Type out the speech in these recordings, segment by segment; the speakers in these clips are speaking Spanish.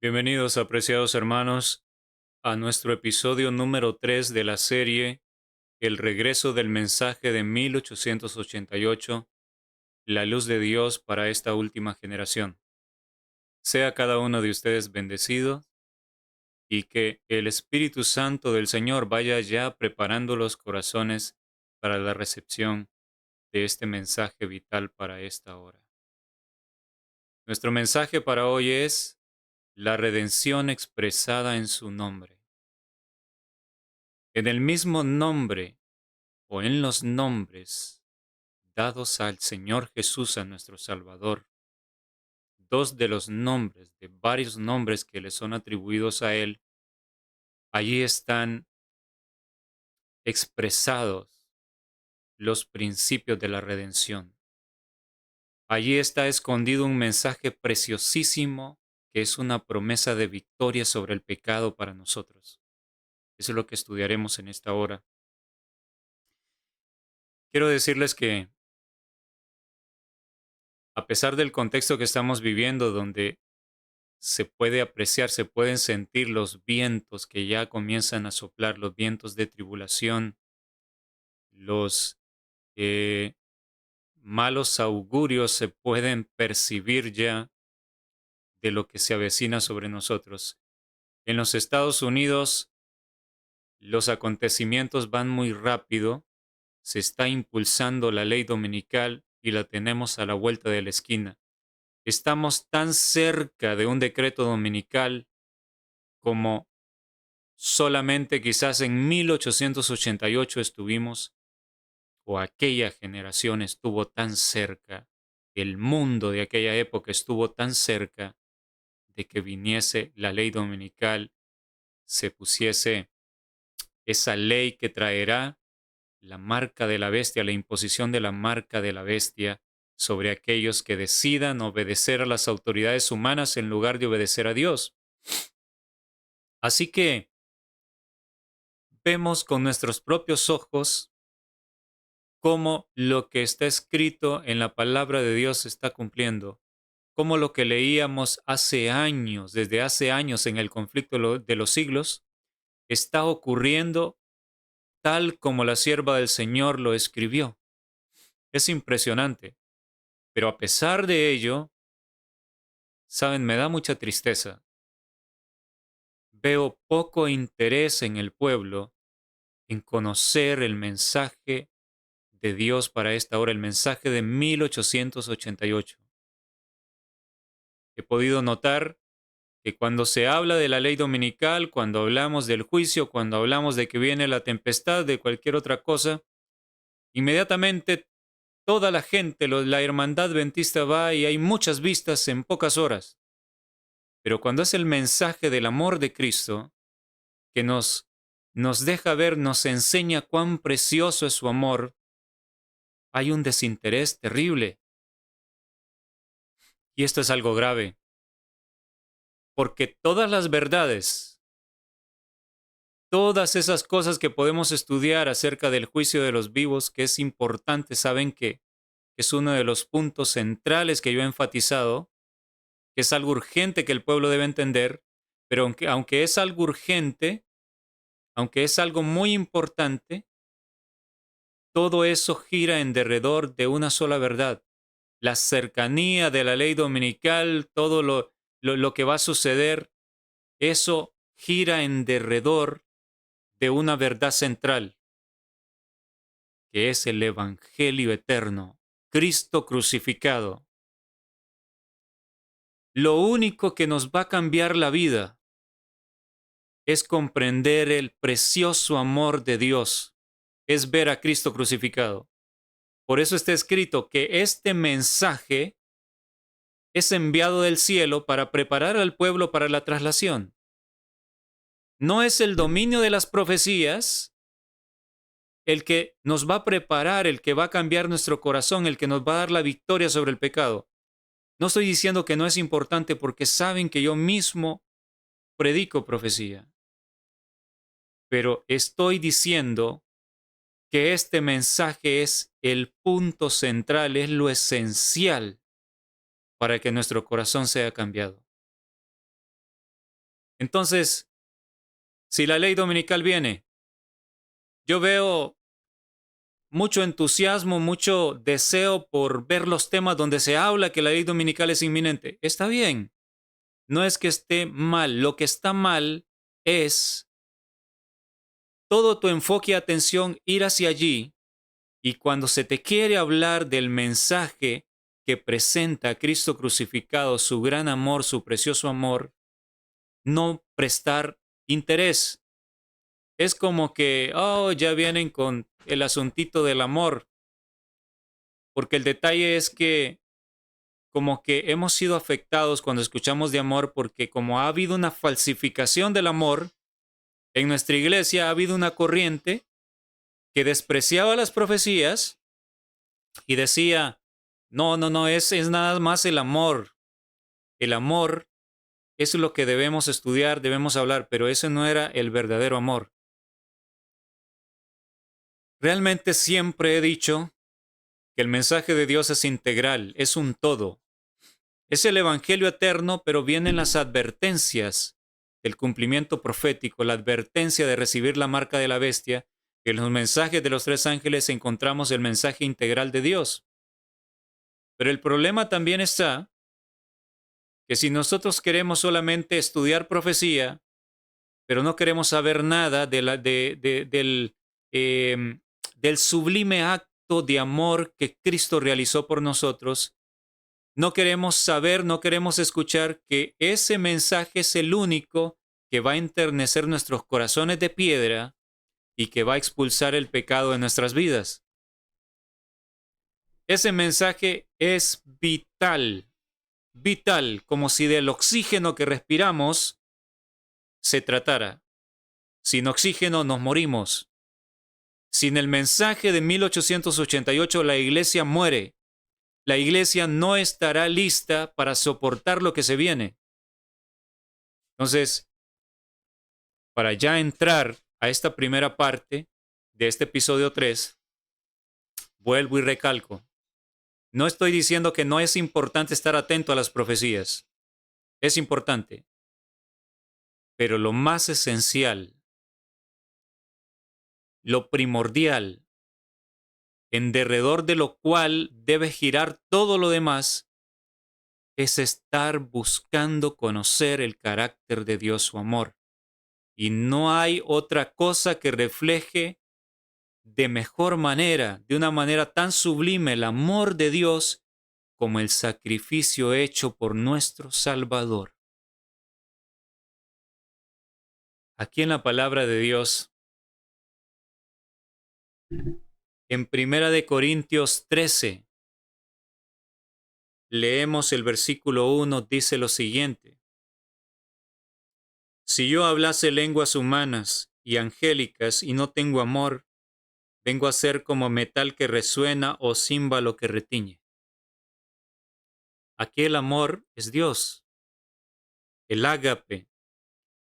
Bienvenidos, apreciados hermanos, a nuestro episodio número 3 de la serie El regreso del mensaje de 1888, la luz de Dios para esta última generación. Sea cada uno de ustedes bendecido y que el Espíritu Santo del Señor vaya ya preparando los corazones para la recepción de este mensaje vital para esta hora. Nuestro mensaje para hoy es la redención expresada en su nombre. En el mismo nombre o en los nombres dados al Señor Jesús, a nuestro Salvador, dos de los nombres, de varios nombres que le son atribuidos a Él, allí están expresados los principios de la redención. Allí está escondido un mensaje preciosísimo que es una promesa de victoria sobre el pecado para nosotros. Eso es lo que estudiaremos en esta hora. Quiero decirles que a pesar del contexto que estamos viviendo, donde se puede apreciar, se pueden sentir los vientos que ya comienzan a soplar, los vientos de tribulación, los eh, malos augurios se pueden percibir ya de lo que se avecina sobre nosotros. En los Estados Unidos, los acontecimientos van muy rápido, se está impulsando la ley dominical y la tenemos a la vuelta de la esquina. Estamos tan cerca de un decreto dominical como solamente quizás en 1888 estuvimos, o aquella generación estuvo tan cerca, el mundo de aquella época estuvo tan cerca de que viniese la ley dominical, se pusiese esa ley que traerá la marca de la bestia, la imposición de la marca de la bestia sobre aquellos que decidan obedecer a las autoridades humanas en lugar de obedecer a Dios. Así que vemos con nuestros propios ojos cómo lo que está escrito en la palabra de Dios se está cumpliendo, cómo lo que leíamos hace años, desde hace años en el conflicto de los siglos, está ocurriendo tal como la sierva del Señor lo escribió. Es impresionante, pero a pesar de ello, saben, me da mucha tristeza. Veo poco interés en el pueblo en conocer el mensaje de Dios para esta hora, el mensaje de 1888. He podido notar que cuando se habla de la ley dominical, cuando hablamos del juicio, cuando hablamos de que viene la tempestad, de cualquier otra cosa, inmediatamente toda la gente, la hermandad adventista va y hay muchas vistas en pocas horas. Pero cuando es el mensaje del amor de Cristo, que nos deja ver, nos enseña cuán precioso es su amor, hay un desinterés terrible. Y esto es algo grave, porque todas las verdades, todas esas cosas que podemos estudiar acerca del juicio de los vivos, que es importante, saben que es uno de los puntos centrales que yo he enfatizado, que es algo urgente que el pueblo debe entender, pero aunque es algo urgente, aunque es algo muy importante, todo eso gira en derredor de una sola verdad. La cercanía de la ley dominical, todo lo que va a suceder, eso gira en derredor de una verdad central, que es el Evangelio eterno, Cristo crucificado. Lo único que nos va a cambiar la vida es comprender el precioso amor de Dios, es ver a Cristo crucificado. Por eso está escrito que este mensaje es enviado del cielo para preparar al pueblo para la traslación. No es el dominio de las profecías el que nos va a preparar, el que va a cambiar nuestro corazón, el que nos va a dar la victoria sobre el pecado. No estoy diciendo que no es importante porque saben que yo mismo predico profecía, pero estoy diciendo que este mensaje es el punto central, es lo esencial para que nuestro corazón sea cambiado. Entonces, si la ley dominical viene, yo veo mucho entusiasmo, mucho deseo por ver los temas donde se habla que la ley dominical es inminente. Está bien, no es que esté mal. Lo que está mal es todo tu enfoque y atención ir hacia allí, y cuando se te quiere hablar del mensaje que presenta a Cristo crucificado, su gran amor, su precioso amor, no prestar interés. Es como que, oh, ya vienen con el asuntito del amor, porque el detalle es que como que hemos sido afectados cuando escuchamos de amor, porque como ha habido una falsificación del amor, en nuestra iglesia ha habido una corriente que despreciaba las profecías y decía, no, no, no, es nada más el amor. El amor es lo que debemos estudiar, debemos hablar, pero ese no era el verdadero amor. Realmente siempre he dicho que el mensaje de Dios es integral, es un todo. Es el Evangelio eterno, pero vienen las advertencias del cumplimiento profético, la advertencia de recibir la marca de la bestia. En los mensajes de los tres ángeles encontramos el mensaje integral de Dios. Pero el problema también está que si nosotros queremos solamente estudiar profecía, pero no queremos saber nada del sublime acto de amor que Cristo realizó por nosotros, no queremos saber, no queremos escuchar que ese mensaje es el único que va a enternecer nuestros corazones de piedra y que va a expulsar el pecado de nuestras vidas. Ese mensaje es vital, vital, como si del oxígeno que respiramos se tratara. Sin oxígeno nos morimos. Sin el mensaje de 1888 la iglesia muere. La iglesia no estará lista para soportar lo que se viene. Entonces, para ya entrar a esta primera parte de este episodio 3, vuelvo y recalco. No estoy diciendo que no es importante estar atento a las profecías. Es importante. Pero lo más esencial, lo primordial, en derredor de lo cual debe girar todo lo demás, es estar buscando conocer el carácter de Dios, su amor. Y no hay otra cosa que refleje de mejor manera, de una manera tan sublime, el amor de Dios como el sacrificio hecho por nuestro Salvador. Aquí en la palabra de Dios, en Primera de Corintios 13, leemos el versículo 1, dice lo siguiente: si yo hablase lenguas humanas y angélicas y no tengo amor, vengo a ser como metal que resuena o címbalo que retiñe. Aquí el amor es Dios, el ágape.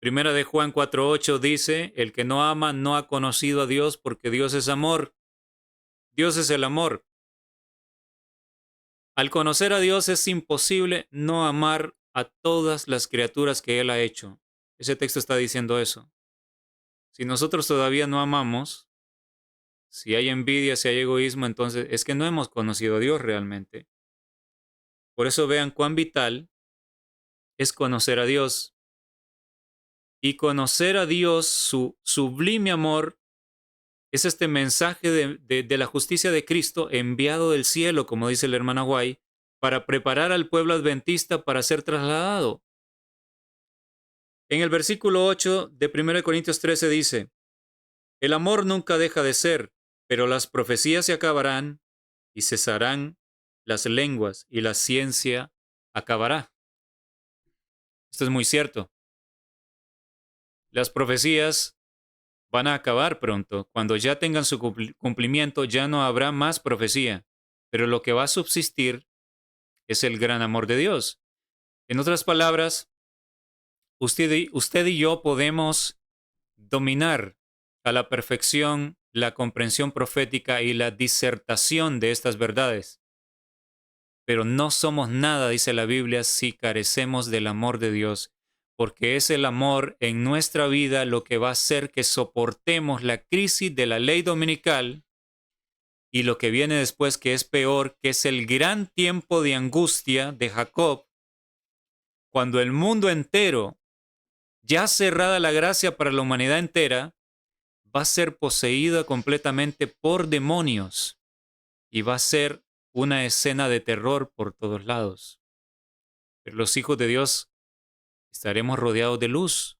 Primera de Juan 4:8 dice, el que no ama no ha conocido a Dios porque Dios es amor. Dios es el amor. Al conocer a Dios es imposible no amar a todas las criaturas que Él ha hecho. Ese texto está diciendo eso. Si nosotros todavía no amamos, si hay envidia, si hay egoísmo, entonces es que no hemos conocido a Dios realmente. Por eso vean cuán vital es conocer a Dios. Y conocer a Dios, su sublime amor, es este mensaje de la justicia de Cristo enviado del cielo, como dice la hermana White, para preparar al pueblo adventista para ser trasladado. En el versículo 8 de 1 Corintios 13 dice, el amor nunca deja de ser, pero las profecías se acabarán y cesarán las lenguas y la ciencia acabará. Esto es muy cierto. Las profecías van a acabar pronto. Cuando ya tengan su cumplimiento, ya no habrá más profecía. Pero lo que va a subsistir es el gran amor de Dios. En otras palabras, usted y yo podemos dominar a la perfección la comprensión profética y la disertación de estas verdades. Pero no somos nada, dice la Biblia, si carecemos del amor de Dios. porque es el amor en nuestra vida lo que va a hacer que soportemos la crisis de la ley dominical y lo que viene después, que es peor, que es el gran tiempo de angustia de Jacob, cuando el mundo entero, ya cerrada la gracia para la humanidad entera, va a ser poseída completamente por demonios y va a ser una escena de terror por todos lados. Pero los hijos de Dios estaremos rodeados de luz.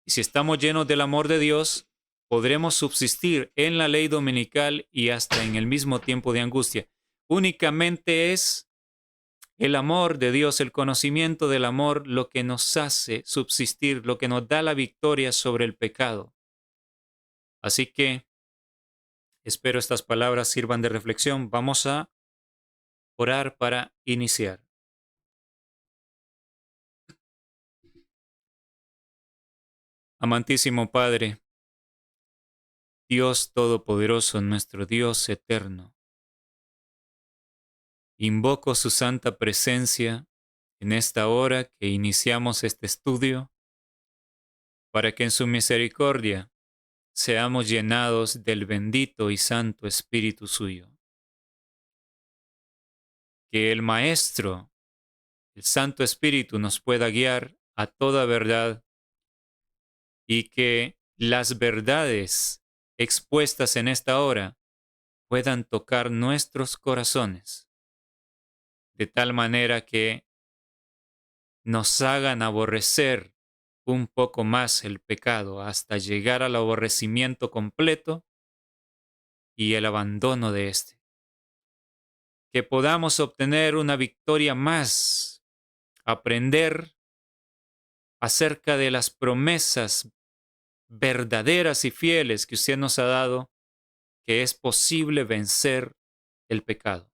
Y si estamos llenos del amor de Dios, podremos subsistir en la ley dominical y hasta en el mismo tiempo de angustia. Únicamente es el amor de Dios, el conocimiento del amor, lo que nos hace subsistir, lo que nos da la victoria sobre el pecado. Así que espero estas palabras sirvan de reflexión. Vamos a orar para iniciar. Amantísimo Padre, Dios Todopoderoso, nuestro Dios eterno, invoco su santa presencia en esta hora que iniciamos este estudio, para que en su misericordia seamos llenados del bendito y santo Espíritu suyo. Que el Maestro, el Santo Espíritu, nos pueda guiar a toda verdad y que las verdades expuestas en esta hora puedan tocar nuestros corazones, de tal manera que nos hagan aborrecer un poco más el pecado hasta llegar al aborrecimiento completo y el abandono de éste. Que podamos obtener una victoria más, aprender acerca de las promesas verdaderas y fieles que usted nos ha dado, que es posible vencer el pecado.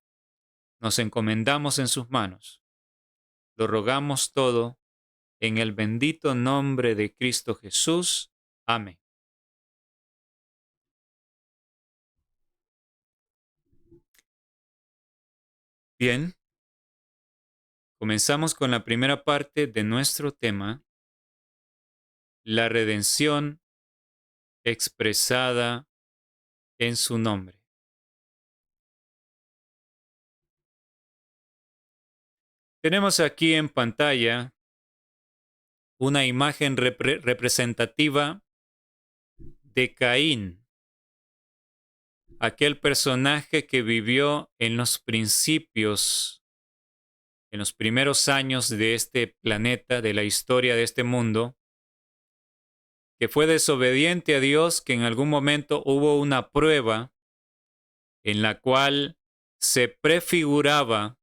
Nos encomendamos en sus manos. Lo rogamos todo en el bendito nombre de Cristo Jesús. Amén. Bien, comenzamos con la primera parte de nuestro tema, la redención expresada en su nombre. Tenemos aquí en pantalla una imagen representativa de Caín, aquel personaje que vivió en los principios, en los primeros años de este planeta, de la historia de este mundo, que fue desobediente a Dios, que en algún momento hubo una prueba en la cual se prefiguraba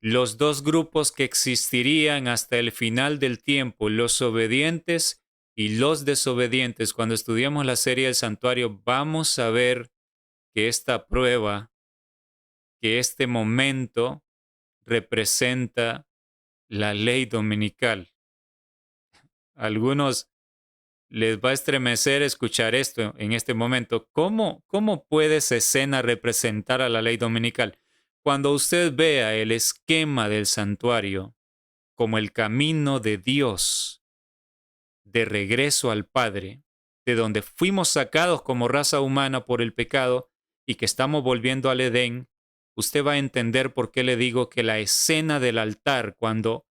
los dos grupos que existirían hasta el final del tiempo, los obedientes y los desobedientes. Cuando estudiamos la serie del santuario, vamos a ver que esta prueba, que este momento representa la ley dominical. A algunos les va a estremecer escuchar esto en este momento. ¿Cómo puede esa escena representar a la ley dominical? Cuando usted vea el esquema del santuario como el camino de Dios de regreso al Padre, de donde fuimos sacados como raza humana por el pecado y que estamos volviendo al Edén, usted va a entender por qué le digo que la escena del altar, cuando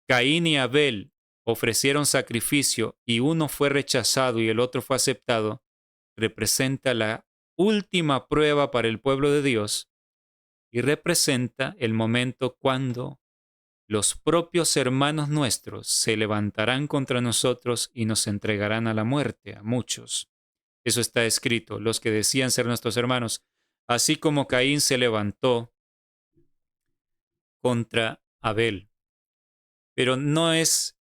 Caín y Abel ofrecieron sacrificio y uno fue rechazado y el otro fue aceptado, representa la última prueba para el pueblo de Dios y representa el momento cuando los propios hermanos nuestros se levantarán contra nosotros y nos entregarán a la muerte, a muchos. Eso está escrito, los que decían ser nuestros hermanos, así como Caín se levantó contra Abel. Pero no es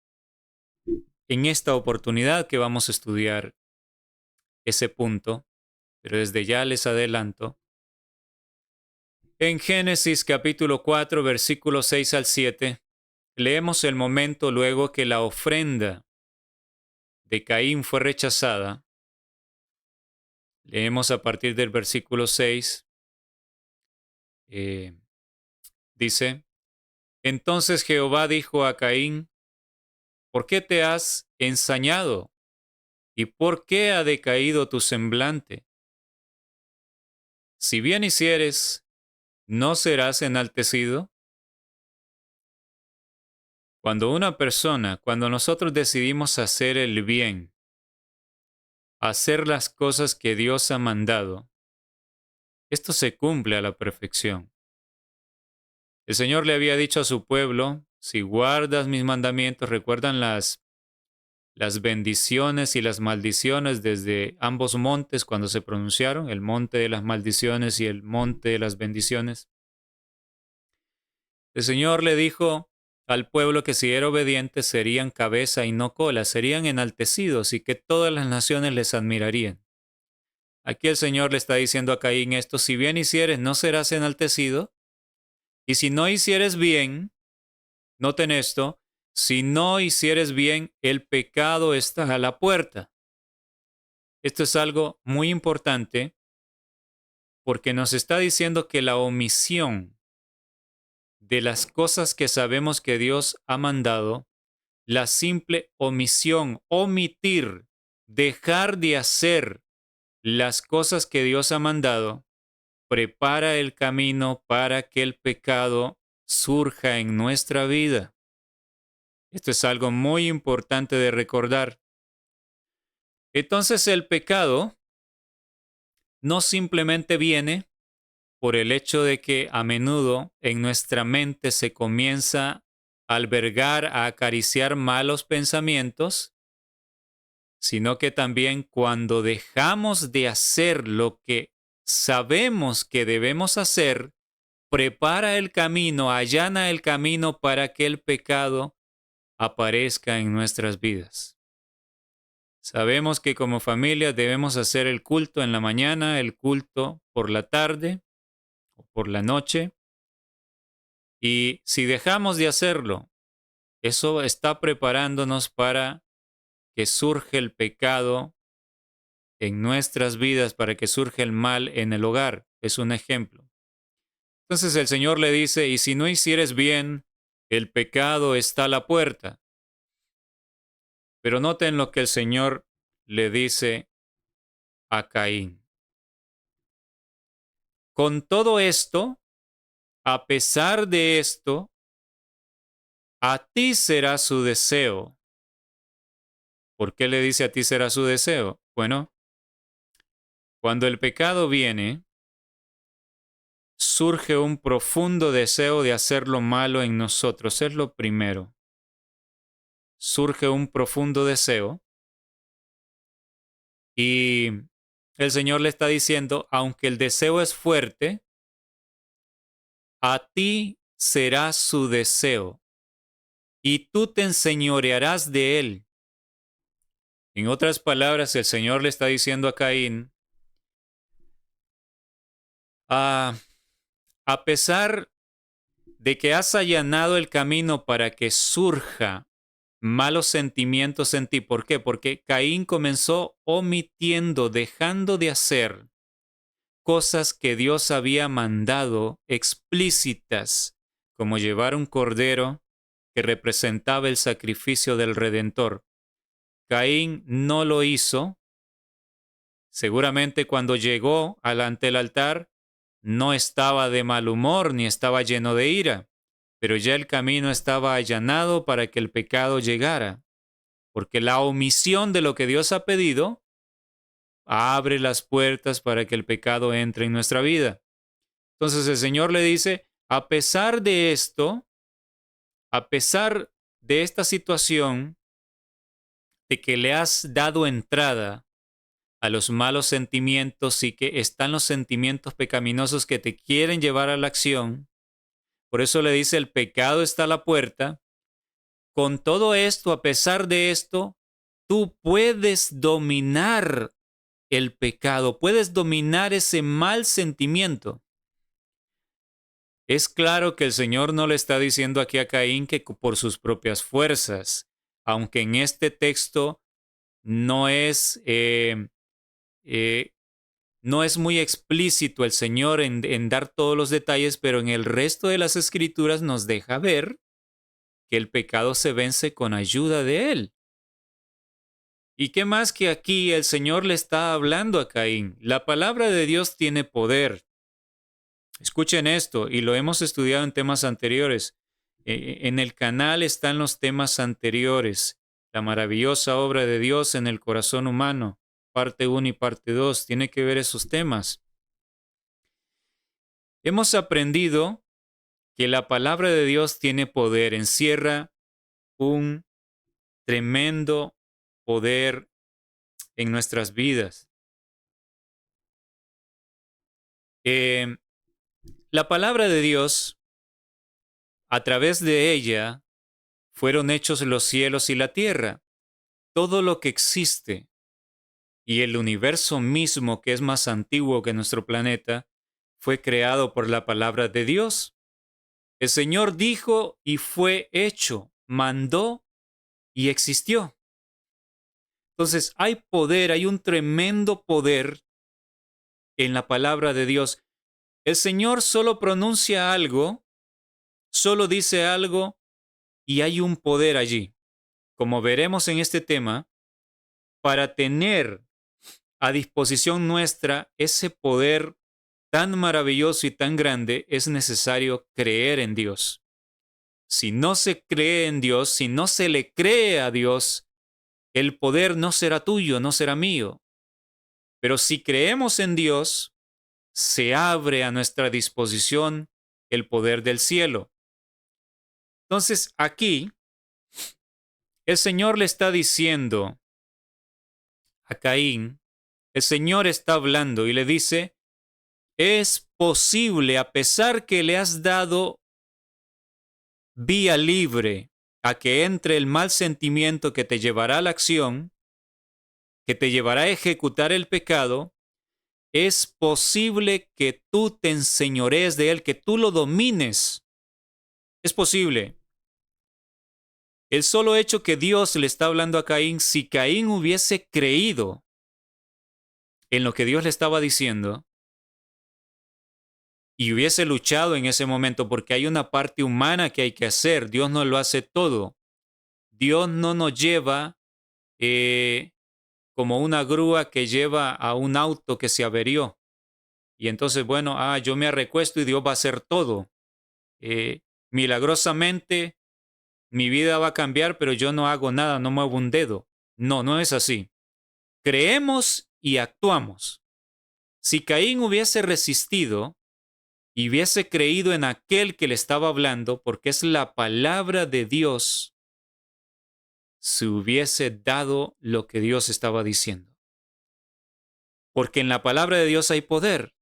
en esta oportunidad que vamos a estudiar ese punto, pero desde ya les adelanto. En Génesis capítulo 4, versículos 6 al 7, leemos el momento luego que la ofrenda de Caín fue rechazada. Leemos a partir del versículo 6. Dice, entonces Jehová dijo a Caín, ¿Por qué te has ensañado? ¿Y por qué ha decaído tu semblante? Si bien hicieres, ¿no serás enaltecido? Cuando nosotros decidimos hacer el bien, hacer las cosas que Dios ha mandado, esto se cumple a la perfección. El Señor le había dicho a su pueblo, si guardas mis mandamientos, recuerdan las bendiciones y las maldiciones desde ambos montes cuando se pronunciaron, el monte de las maldiciones y el monte de las bendiciones. El Señor le dijo al pueblo que si era obediente serían cabeza y no cola, serían enaltecidos y que todas las naciones les admirarían. Aquí el Señor le está diciendo a Caín esto, si bien hicieres no serás enaltecido, y si no hicieres bien, noten esto, si no hicieres bien, el pecado está a la puerta. Esto es algo muy importante porque nos está diciendo que la omisión de las cosas que sabemos que Dios ha mandado, la simple omisión, omitir, dejar de hacer las cosas que Dios ha mandado, prepara el camino para que el pecado surja en nuestra vida. Esto es algo muy importante de recordar. Entonces el pecado no simplemente viene por el hecho de que a menudo en nuestra mente se comienza a albergar, a acariciar malos pensamientos, sino que también cuando dejamos de hacer lo que sabemos que debemos hacer, prepara el camino, allana el camino para que el pecado aparezca en nuestras vidas. Sabemos que como familia debemos hacer el culto en la mañana, el culto por la tarde o por la noche. Y si dejamos de hacerlo, eso está preparándonos para que surja el pecado en nuestras vidas, para que surja el mal en el hogar. Es un ejemplo. Entonces el Señor le dice, y si no hicieres bien, el pecado está a la puerta. Pero noten lo que el Señor le dice a Caín. Con todo esto, a pesar de esto, a ti será su deseo. ¿Por qué le dice a ti será su deseo? Bueno, cuando el pecado viene, surge un profundo deseo de hacer lo malo en nosotros. Es lo primero. Surge un profundo deseo y el Señor le está diciendo, aunque el deseo es fuerte, a ti será su deseo y tú te enseñorearás de él. En otras palabras, el Señor le está diciendo a Caín, a pesar de que has allanado el camino para que surja malos sentimientos en ti. ¿Por qué? Porque Caín comenzó omitiendo, dejando de hacer cosas que Dios había mandado explícitas, como llevar un cordero que representaba el sacrificio del Redentor. Caín no lo hizo. Seguramente cuando llegó ante el altar, no estaba de mal humor ni estaba lleno de ira, pero ya el camino estaba allanado para que el pecado llegara, porque la omisión de lo que Dios ha pedido abre las puertas para que el pecado entre en nuestra vida. Entonces el Señor le dice, a pesar de esto, a pesar de esta situación, de que le has dado entrada a los malos sentimientos y que están los sentimientos pecaminosos que te quieren llevar a la acción, por eso le dice, el pecado está a la puerta. Con todo esto, a pesar de esto, tú puedes dominar el pecado, puedes dominar ese mal sentimiento. Es claro que el Señor no le está diciendo aquí a Caín que por sus propias fuerzas, aunque en este texto no es, eh, no es muy explícito el Señor en dar todos los detalles, pero en el resto de las Escrituras nos deja ver que el pecado se vence con ayuda de Él. ¿Y qué más que aquí el Señor le está hablando a Caín? La palabra de Dios tiene poder. Escuchen esto, y lo hemos estudiado en temas anteriores. En el canal están los temas anteriores. La maravillosa obra de Dios en el corazón humano, parte 1 y parte 2, tiene que ver esos temas. Hemos aprendido que la palabra de Dios tiene poder, encierra un tremendo poder en nuestras vidas. Eh, la palabra de Dios, a través de ella, fueron hechos los cielos y la tierra. Todo lo que existe y el universo mismo, que es más antiguo que nuestro planeta, fue creado por la palabra de Dios. El Señor dijo y fue hecho, mandó y existió. Entonces hay poder, hay un tremendo poder en la palabra de Dios. El Señor solo pronuncia algo, solo dice algo y hay un poder allí. Como veremos en este tema, para tener a disposición nuestra ese poder tan maravilloso y tan grande, es necesario creer en Dios. Si no se cree en Dios, si no se le cree a Dios, el poder no será tuyo, no será mío. Pero si creemos en Dios, se abre a nuestra disposición el poder del cielo. Entonces, aquí, el Señor le está diciendo a Caín, el Señor está hablando y le dice, es posible, a pesar que le has dado vía libre a que entre el mal sentimiento que te llevará a la acción, que te llevará a ejecutar el pecado, es posible que tú te enseñorees de él, que tú lo domines. Es posible. El solo hecho que Dios le está hablando a Caín, si Caín hubiese creído en lo que Dios le estaba diciendo y hubiese luchado en ese momento, porque hay una parte humana que hay que hacer, Dios no lo hace todo. Dios no nos lleva como una grúa que lleva a un auto que se averió. Y entonces, bueno, yo me recuesto y Dios va a hacer todo. Milagrosamente, mi vida va a cambiar, pero yo no hago nada, no muevo un dedo. No, no es así. Creemos y actuamos. Si Caín hubiese resistido y hubiese creído en aquel que le estaba hablando, porque es la palabra de Dios, se hubiese dado lo que Dios estaba diciendo. Porque en la palabra de Dios hay poder.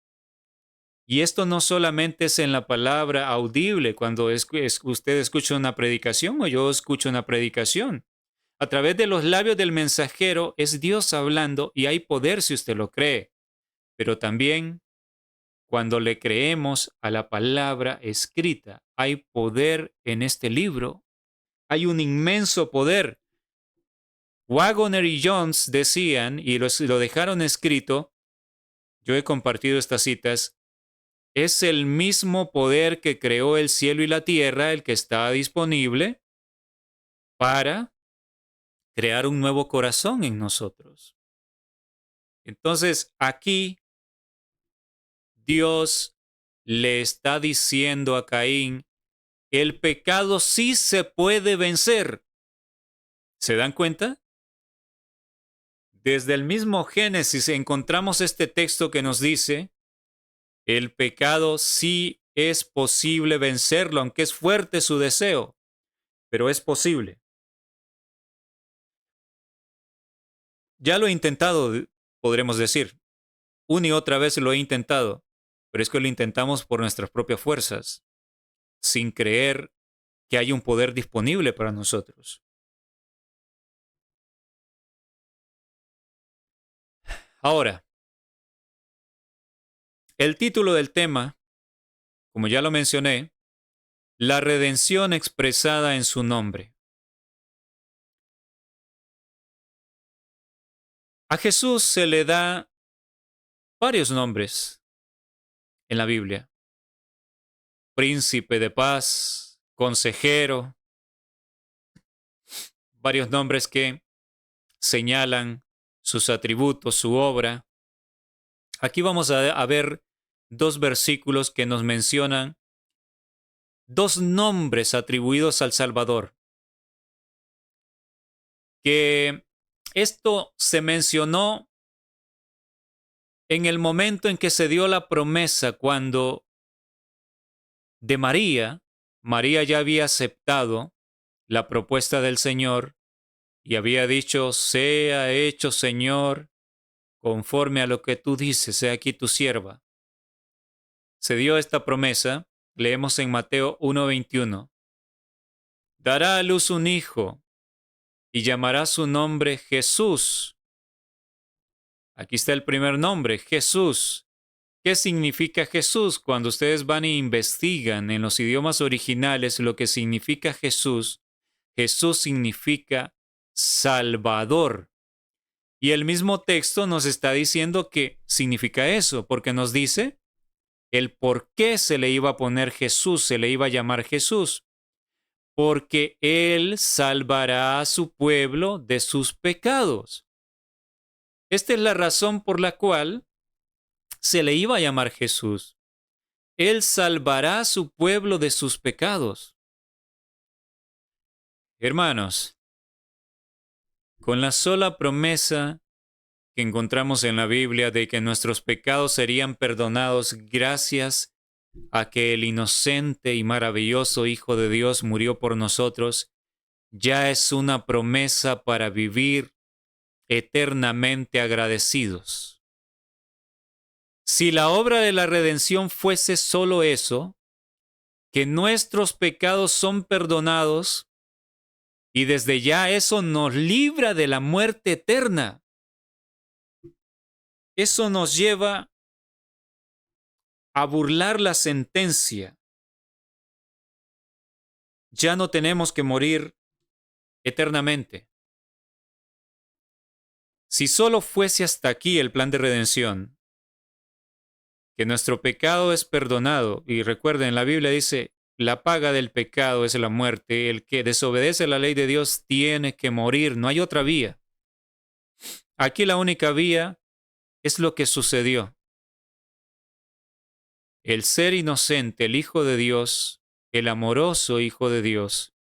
Y esto no solamente es en la palabra audible, cuando usted escucha una predicación o yo escucho una predicación. A través de los labios del mensajero es Dios hablando y hay poder si usted lo cree. Pero también cuando le creemos a la palabra escrita, hay poder en este libro. Hay un inmenso poder. Waggoner y Jones decían, y lo dejaron escrito, yo he compartido estas citas, es el mismo poder que creó el cielo y la tierra el que está disponible para crear un nuevo corazón en nosotros. Entonces, aquí Dios le está diciendo a Caín, el pecado sí se puede vencer. ¿Se dan cuenta? Desde el mismo Génesis encontramos este texto que nos dice, el pecado sí es posible vencerlo, aunque es fuerte su deseo, pero es posible. Ya lo he intentado, podremos decir. Una y otra vez lo he intentado, pero es que lo intentamos por nuestras propias fuerzas, sin creer que hay un poder disponible para nosotros. Ahora, el título del tema, como ya lo mencioné, la redención expresada en su nombre. A Jesús se le da varios nombres en la Biblia. Príncipe de paz, consejero, varios nombres que señalan sus atributos, su obra. Aquí vamos a ver dos versículos que nos mencionan dos nombres atribuidos al Salvador. Que esto se mencionó en el momento en que se dio la promesa, cuando de María, María ya había aceptado la propuesta del Señor y había dicho: sea hecho, Señor, conforme a lo que tú dices, sea aquí tu sierva. Se dio esta promesa, leemos en Mateo 1:21. Dará a luz un hijo y llamará su nombre Jesús. Aquí está el primer nombre, Jesús. ¿Qué significa Jesús? Cuando ustedes van e investigan en los idiomas originales lo que significa Jesús, Jesús significa Salvador. Y el mismo texto nos está diciendo que significa eso, porque nos dice el por qué se le iba a poner Jesús, se le iba a llamar Jesús. Porque Él salvará a su pueblo de sus pecados. Esta es la razón por la cual se le iba a llamar Jesús. Él salvará a su pueblo de sus pecados. Hermanos, con la sola promesa que encontramos en la Biblia de que nuestros pecados serían perdonados gracias a que el inocente y maravilloso Hijo de Dios murió por nosotros, ya es una promesa para vivir eternamente agradecidos. Si la obra de la redención fuese solo eso, que nuestros pecados son perdonados y desde ya eso nos libra de la muerte eterna, eso nos lleva a burlar la sentencia. Ya no tenemos que morir eternamente. Si solo fuese hasta aquí el plan de redención, que nuestro pecado es perdonado, y recuerden, la Biblia dice: la paga del pecado es la muerte, el que desobedece la ley de Dios tiene que morir, no hay otra vía. Aquí la única vía es lo que sucedió. El ser inocente, el Hijo de Dios, el amoroso Hijo de Dios,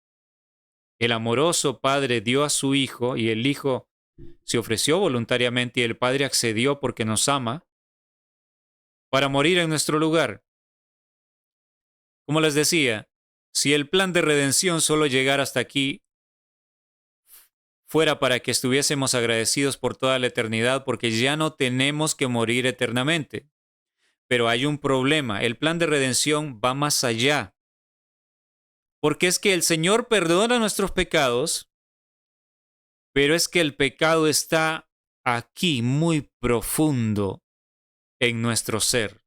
el amoroso Padre dio a su Hijo y el Hijo se ofreció voluntariamente y el Padre accedió porque nos ama para morir en nuestro lugar. Como les decía, si el plan de redención solo llegara hasta aquí, fuera para que estuviésemos agradecidos por toda la eternidad, porque ya no tenemos que morir eternamente. Pero hay un problema, el plan de redención va más allá. Porque es que el Señor perdona nuestros pecados, pero es que el pecado está aquí muy profundo en nuestro ser.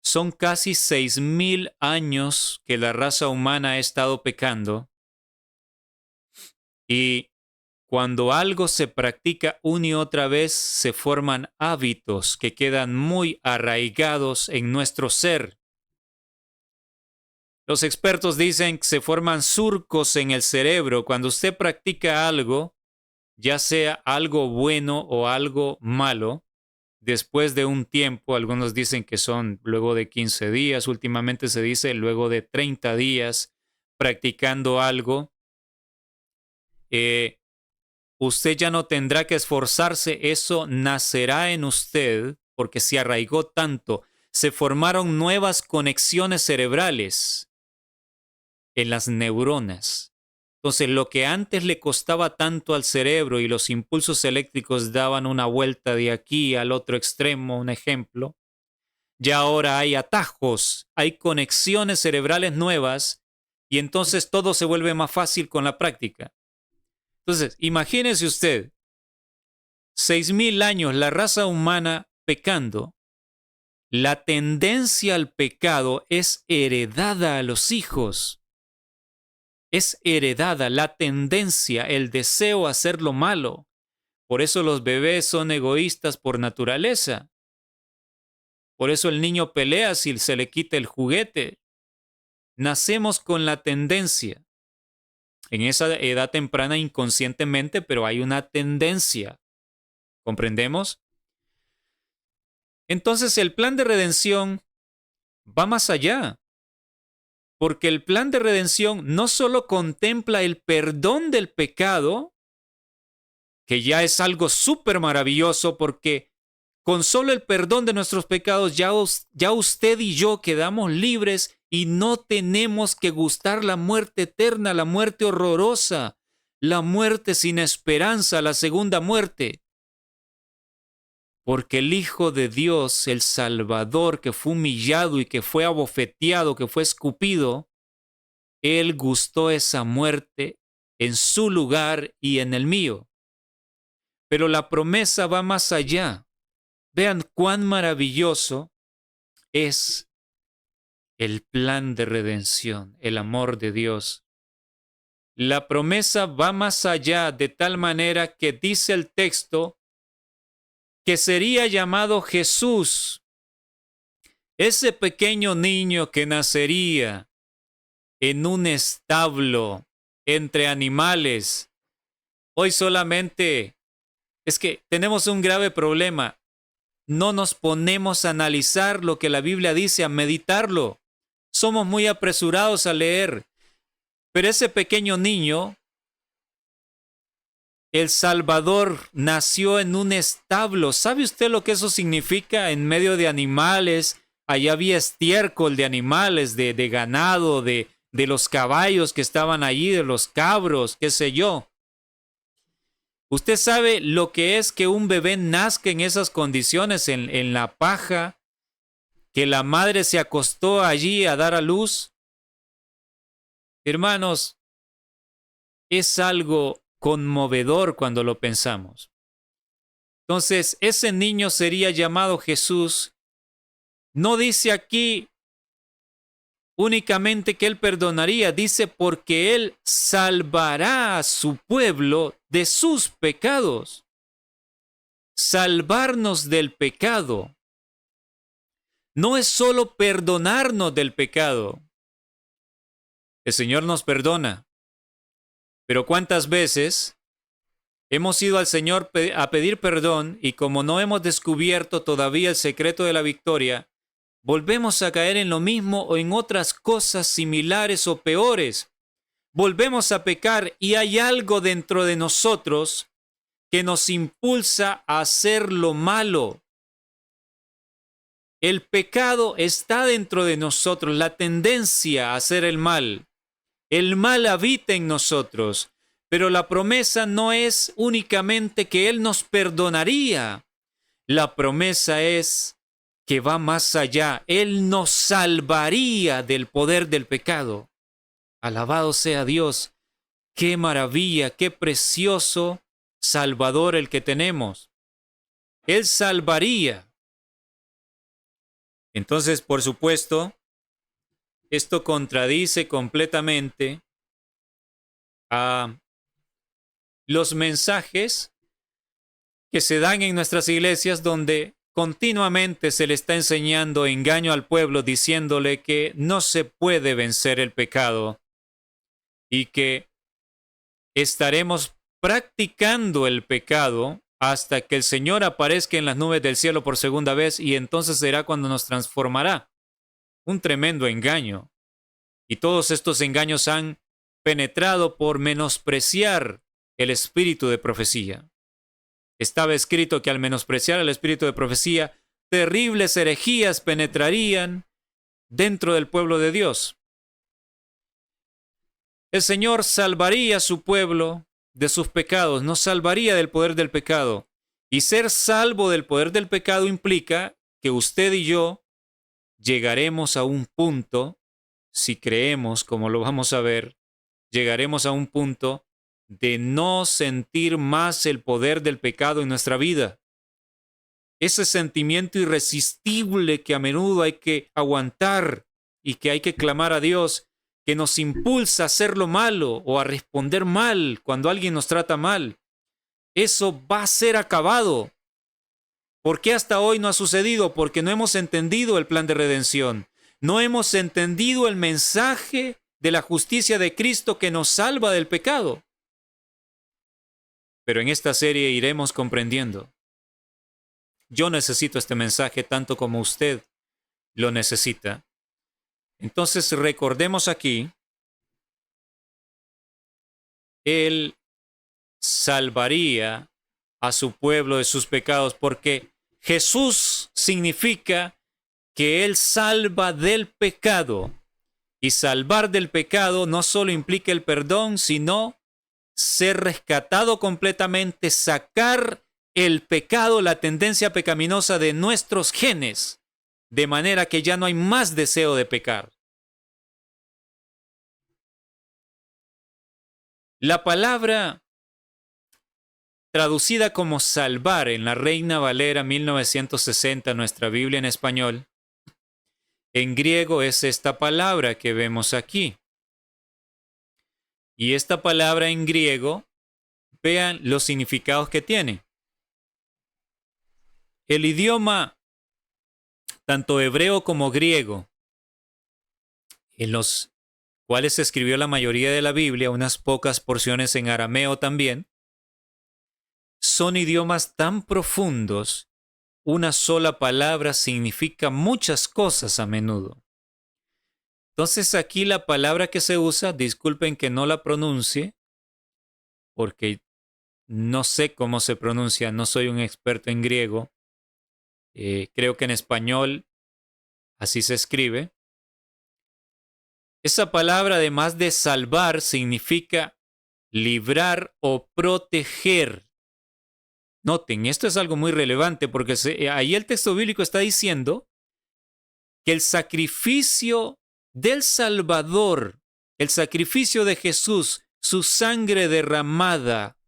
Son casi 6,000 años que la raza humana ha estado pecando, y cuando algo se practica una y otra vez, se forman hábitos que quedan muy arraigados en nuestro ser. Los expertos dicen que se forman surcos en el cerebro cuando usted practica algo, ya sea algo bueno o algo malo. Después de un tiempo, algunos dicen que son luego de 15 días, últimamente se dice luego de 30 días practicando algo, usted ya no tendrá que esforzarse, eso nacerá en usted porque se arraigó tanto, se formaron nuevas conexiones cerebrales en las neuronas. Entonces, lo que antes le costaba tanto al cerebro y los impulsos eléctricos daban una vuelta de aquí al otro extremo, un ejemplo, ya ahora hay atajos, hay conexiones cerebrales nuevas y entonces todo se vuelve más fácil con la práctica. Entonces, imagínese usted, 6,000 años la raza humana pecando. La tendencia al pecado es heredada a los hijos. Es heredada la tendencia, el deseo a hacer lo malo. Por eso los bebés son egoístas por naturaleza. Por eso el niño pelea si se le quita el juguete. Nacemos con la tendencia. en esa edad temprana inconscientemente, pero hay una tendencia. ¿Comprendemos? Entonces el plan de redención va más allá, porque el plan de redención no solo contempla el perdón del pecado, que ya es algo súper maravilloso, porque con solo el perdón de nuestros pecados ya usted y yo quedamos libres y no tenemos que gustar la muerte eterna, la muerte horrorosa, la muerte sin esperanza, la segunda muerte. Porque el Hijo de Dios, el Salvador, que fue humillado y que fue abofeteado, que fue escupido, Él gustó esa muerte en su lugar y en el mío. Pero la promesa va más allá. Vean cuán maravilloso es el plan de redención, el amor de Dios. La promesa va más allá de tal manera que dice el texto que sería llamado Jesús, ese pequeño niño que nacería en un establo entre animales. Hoy solamente es que tenemos un grave problema. No nos ponemos a analizar lo que la Biblia dice, a meditarlo. Somos muy apresurados a leer. Pero ese pequeño niño, el Salvador, nació en un establo. ¿Sabe usted lo que eso significa? En medio de animales. Allá había estiércol de animales, de ganado, de los caballos que estaban allí, de los cabros, qué sé yo. ¿Usted sabe lo que es que un bebé nazca en esas condiciones, en la paja, que la madre se acostó allí a dar a luz? Hermanos, es algo conmovedor cuando lo pensamos. Entonces, ese niño sería llamado Jesús. No dice aquí únicamente que Él perdonaría, dice porque Él salvará a su pueblo de sus pecados. Salvarnos del pecado no es solo perdonarnos del pecado. El Señor nos perdona, pero ¿cuántas veces hemos ido al Señor a pedir perdón y como no hemos descubierto todavía el secreto de la victoria, volvemos a caer en lo mismo o en otras cosas similares o peores? Volvemos a pecar y hay algo dentro de nosotros que nos impulsa a hacer lo malo. El pecado está dentro de nosotros, la tendencia a hacer el mal. El mal habita en nosotros, pero la promesa no es únicamente que Él nos perdonaría. La promesa es que va más allá. Él nos salvaría del poder del pecado. Alabado sea Dios. Qué maravilla, qué precioso Salvador el que tenemos. Él salvaría. Entonces, por supuesto, esto contradice completamente a los mensajes que se dan en nuestras iglesias donde continuamente se le está enseñando engaño al pueblo diciéndole que no se puede vencer el pecado y que estaremos practicando el pecado hasta que el Señor aparezca en las nubes del cielo por segunda vez y entonces será cuando nos transformará. Un tremendo engaño. Y todos estos engaños han penetrado por menospreciar el espíritu de profecía. Estaba escrito que al menospreciar el espíritu de profecía, terribles herejías penetrarían dentro del pueblo de Dios. El Señor salvaría a su pueblo de sus pecados, nos salvaría del poder del pecado. Y ser salvo del poder del pecado implica que usted y yo llegaremos a un punto, si creemos, como lo vamos a ver, llegaremos a un punto de no sentir más el poder del pecado en nuestra vida. Ese sentimiento irresistible que a menudo hay que aguantar y que hay que clamar a Dios, que nos impulsa a hacer lo malo o a responder mal cuando alguien nos trata mal. Eso va a ser acabado. ¿Por qué hasta hoy no ha sucedido? Porque no hemos entendido el plan de redención. No hemos entendido el mensaje de la justicia de Cristo que nos salva del pecado. Pero en esta serie iremos comprendiendo. Yo necesito este mensaje tanto como usted lo necesita. Entonces recordemos aquí, Él salvaría a su pueblo de sus pecados, porque Jesús significa que Él salva del pecado. Y salvar del pecado no solo implica el perdón, sino ser rescatado completamente, sacar el pecado, la tendencia pecaminosa de nuestros genes, de manera que ya no hay más deseo de pecar. La palabra traducida como salvar en la Reina Valera 1960, nuestra Biblia en español, en griego es esta palabra que vemos aquí. Y esta palabra en griego, vean los significados que tiene. El idioma, tanto hebreo como griego, en los cuales se escribió la mayoría de la Biblia, unas pocas porciones en arameo también, son idiomas tan profundos, una sola palabra significa muchas cosas a menudo. Entonces aquí la palabra que se usa, disculpen que no la pronuncie, porque no sé cómo se pronuncia, no soy un experto en griego, creo que en español así se escribe. Esa palabra, además de salvar, significa librar o proteger. Noten, esto es algo muy relevante porque ahí el texto bíblico está diciendo que el sacrificio del Salvador, el sacrificio de Jesús, su sangre derramada,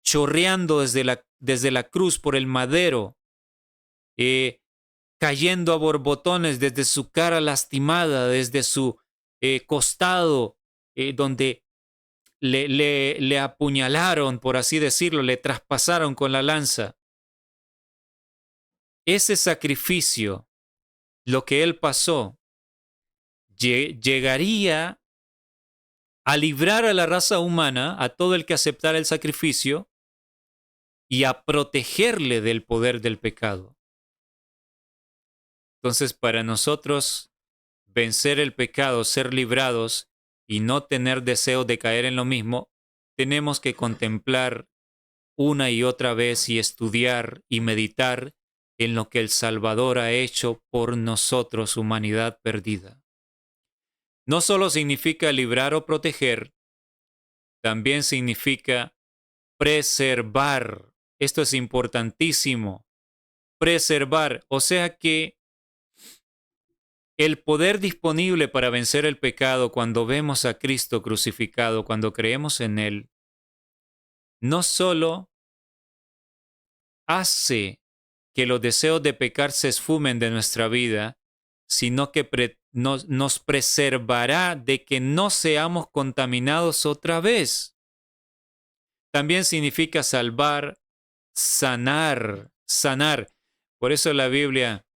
chorreando desde la cruz por el madero, cayendo a borbotones desde su cara lastimada, desde su costado, donde le apuñalaron, por así decirlo, le traspasaron con la lanza. Ese sacrificio, lo que él pasó, llegaría a librar a la raza humana, a todo el que aceptara el sacrificio, y a protegerle del poder del pecado. Entonces, para nosotros, vencer el pecado, ser librados y no tener deseo de caer en lo mismo, tenemos que contemplar una y otra vez y estudiar y meditar en lo que el Salvador ha hecho por nosotros, humanidad perdida. No solo significa librar o proteger, también significa preservar. Esto es importantísimo. Preservar, o sea que el poder disponible para vencer el pecado cuando vemos a Cristo crucificado, cuando creemos en Él, no solo hace que los deseos de pecar se esfumen de nuestra vida, sino que nos preservará de que no seamos contaminados otra vez. También significa salvar, sanar. Por eso la Biblia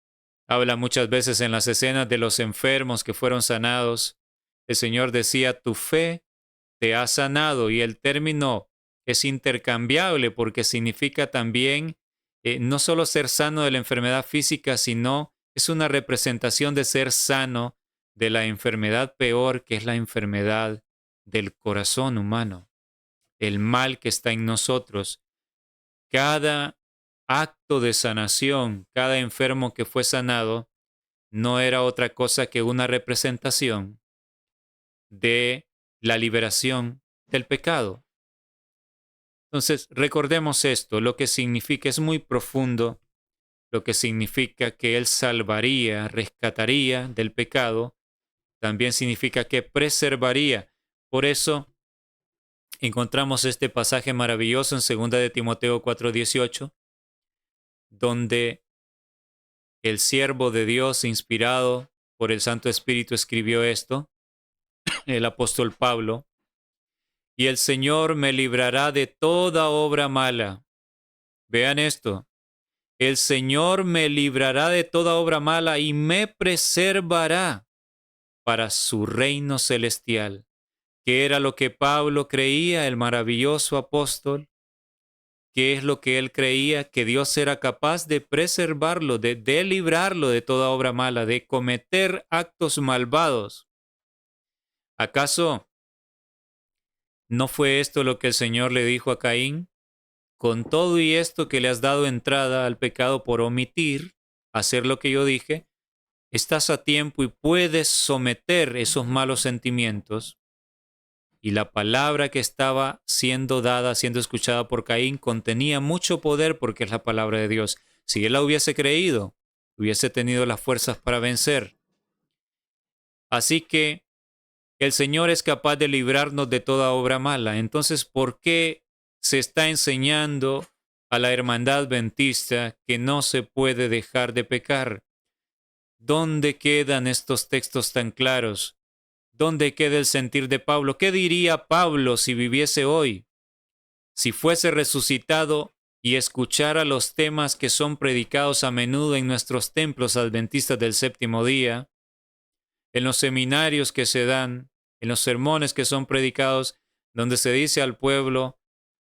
habla muchas veces en las escenas de los enfermos que fueron sanados. El Señor decía, tu fe te ha sanado, y el término es intercambiable porque significa también no solo ser sano de la enfermedad física, sino es una representación de ser sano de la enfermedad peor, que es la enfermedad del corazón humano, el mal que está en nosotros. Cada acto de sanación, cada enfermo que fue sanado, no era otra cosa que una representación de la liberación del pecado. Entonces, recordemos esto, lo que significa, es muy profundo, lo que significa que Él salvaría, rescataría del pecado, también significa que preservaría. Por eso encontramos este pasaje maravilloso en 2 de Timoteo 4:18, donde el siervo de Dios, inspirado por el Santo Espíritu, escribió esto, el apóstol Pablo: y el Señor me librará de toda obra mala. Vean esto. El Señor me librará de toda obra mala y me preservará. para su reino celestial. ¿Qué era lo que Pablo creía, el maravilloso apóstol? ¿Qué es lo que él creía? Que Dios era capaz de preservarlo, de librarlo de toda obra mala, de cometer actos malvados. ¿Acaso no fue esto lo que el Señor le dijo a Caín? Con todo y esto que le has dado entrada al pecado por omitir hacer lo que yo dije, estás a tiempo y puedes someter esos malos sentimientos. Y la palabra que estaba siendo dada, siendo escuchada por Caín, contenía mucho poder porque es la palabra de Dios. Si él la hubiese creído, hubiese tenido las fuerzas para vencer. Así que el Señor es capaz de librarnos de toda obra mala. Entonces, ¿por qué se está enseñando a la hermandad adventista que no se puede dejar de pecar? ¿Dónde quedan estos textos tan claros? ¿Dónde queda el sentir de Pablo? ¿Qué diría Pablo si viviese hoy? Si fuese resucitado y escuchara los temas que son predicados a menudo en nuestros templos adventistas del séptimo día, en los seminarios que se dan, en los sermones que son predicados, donde se dice al pueblo,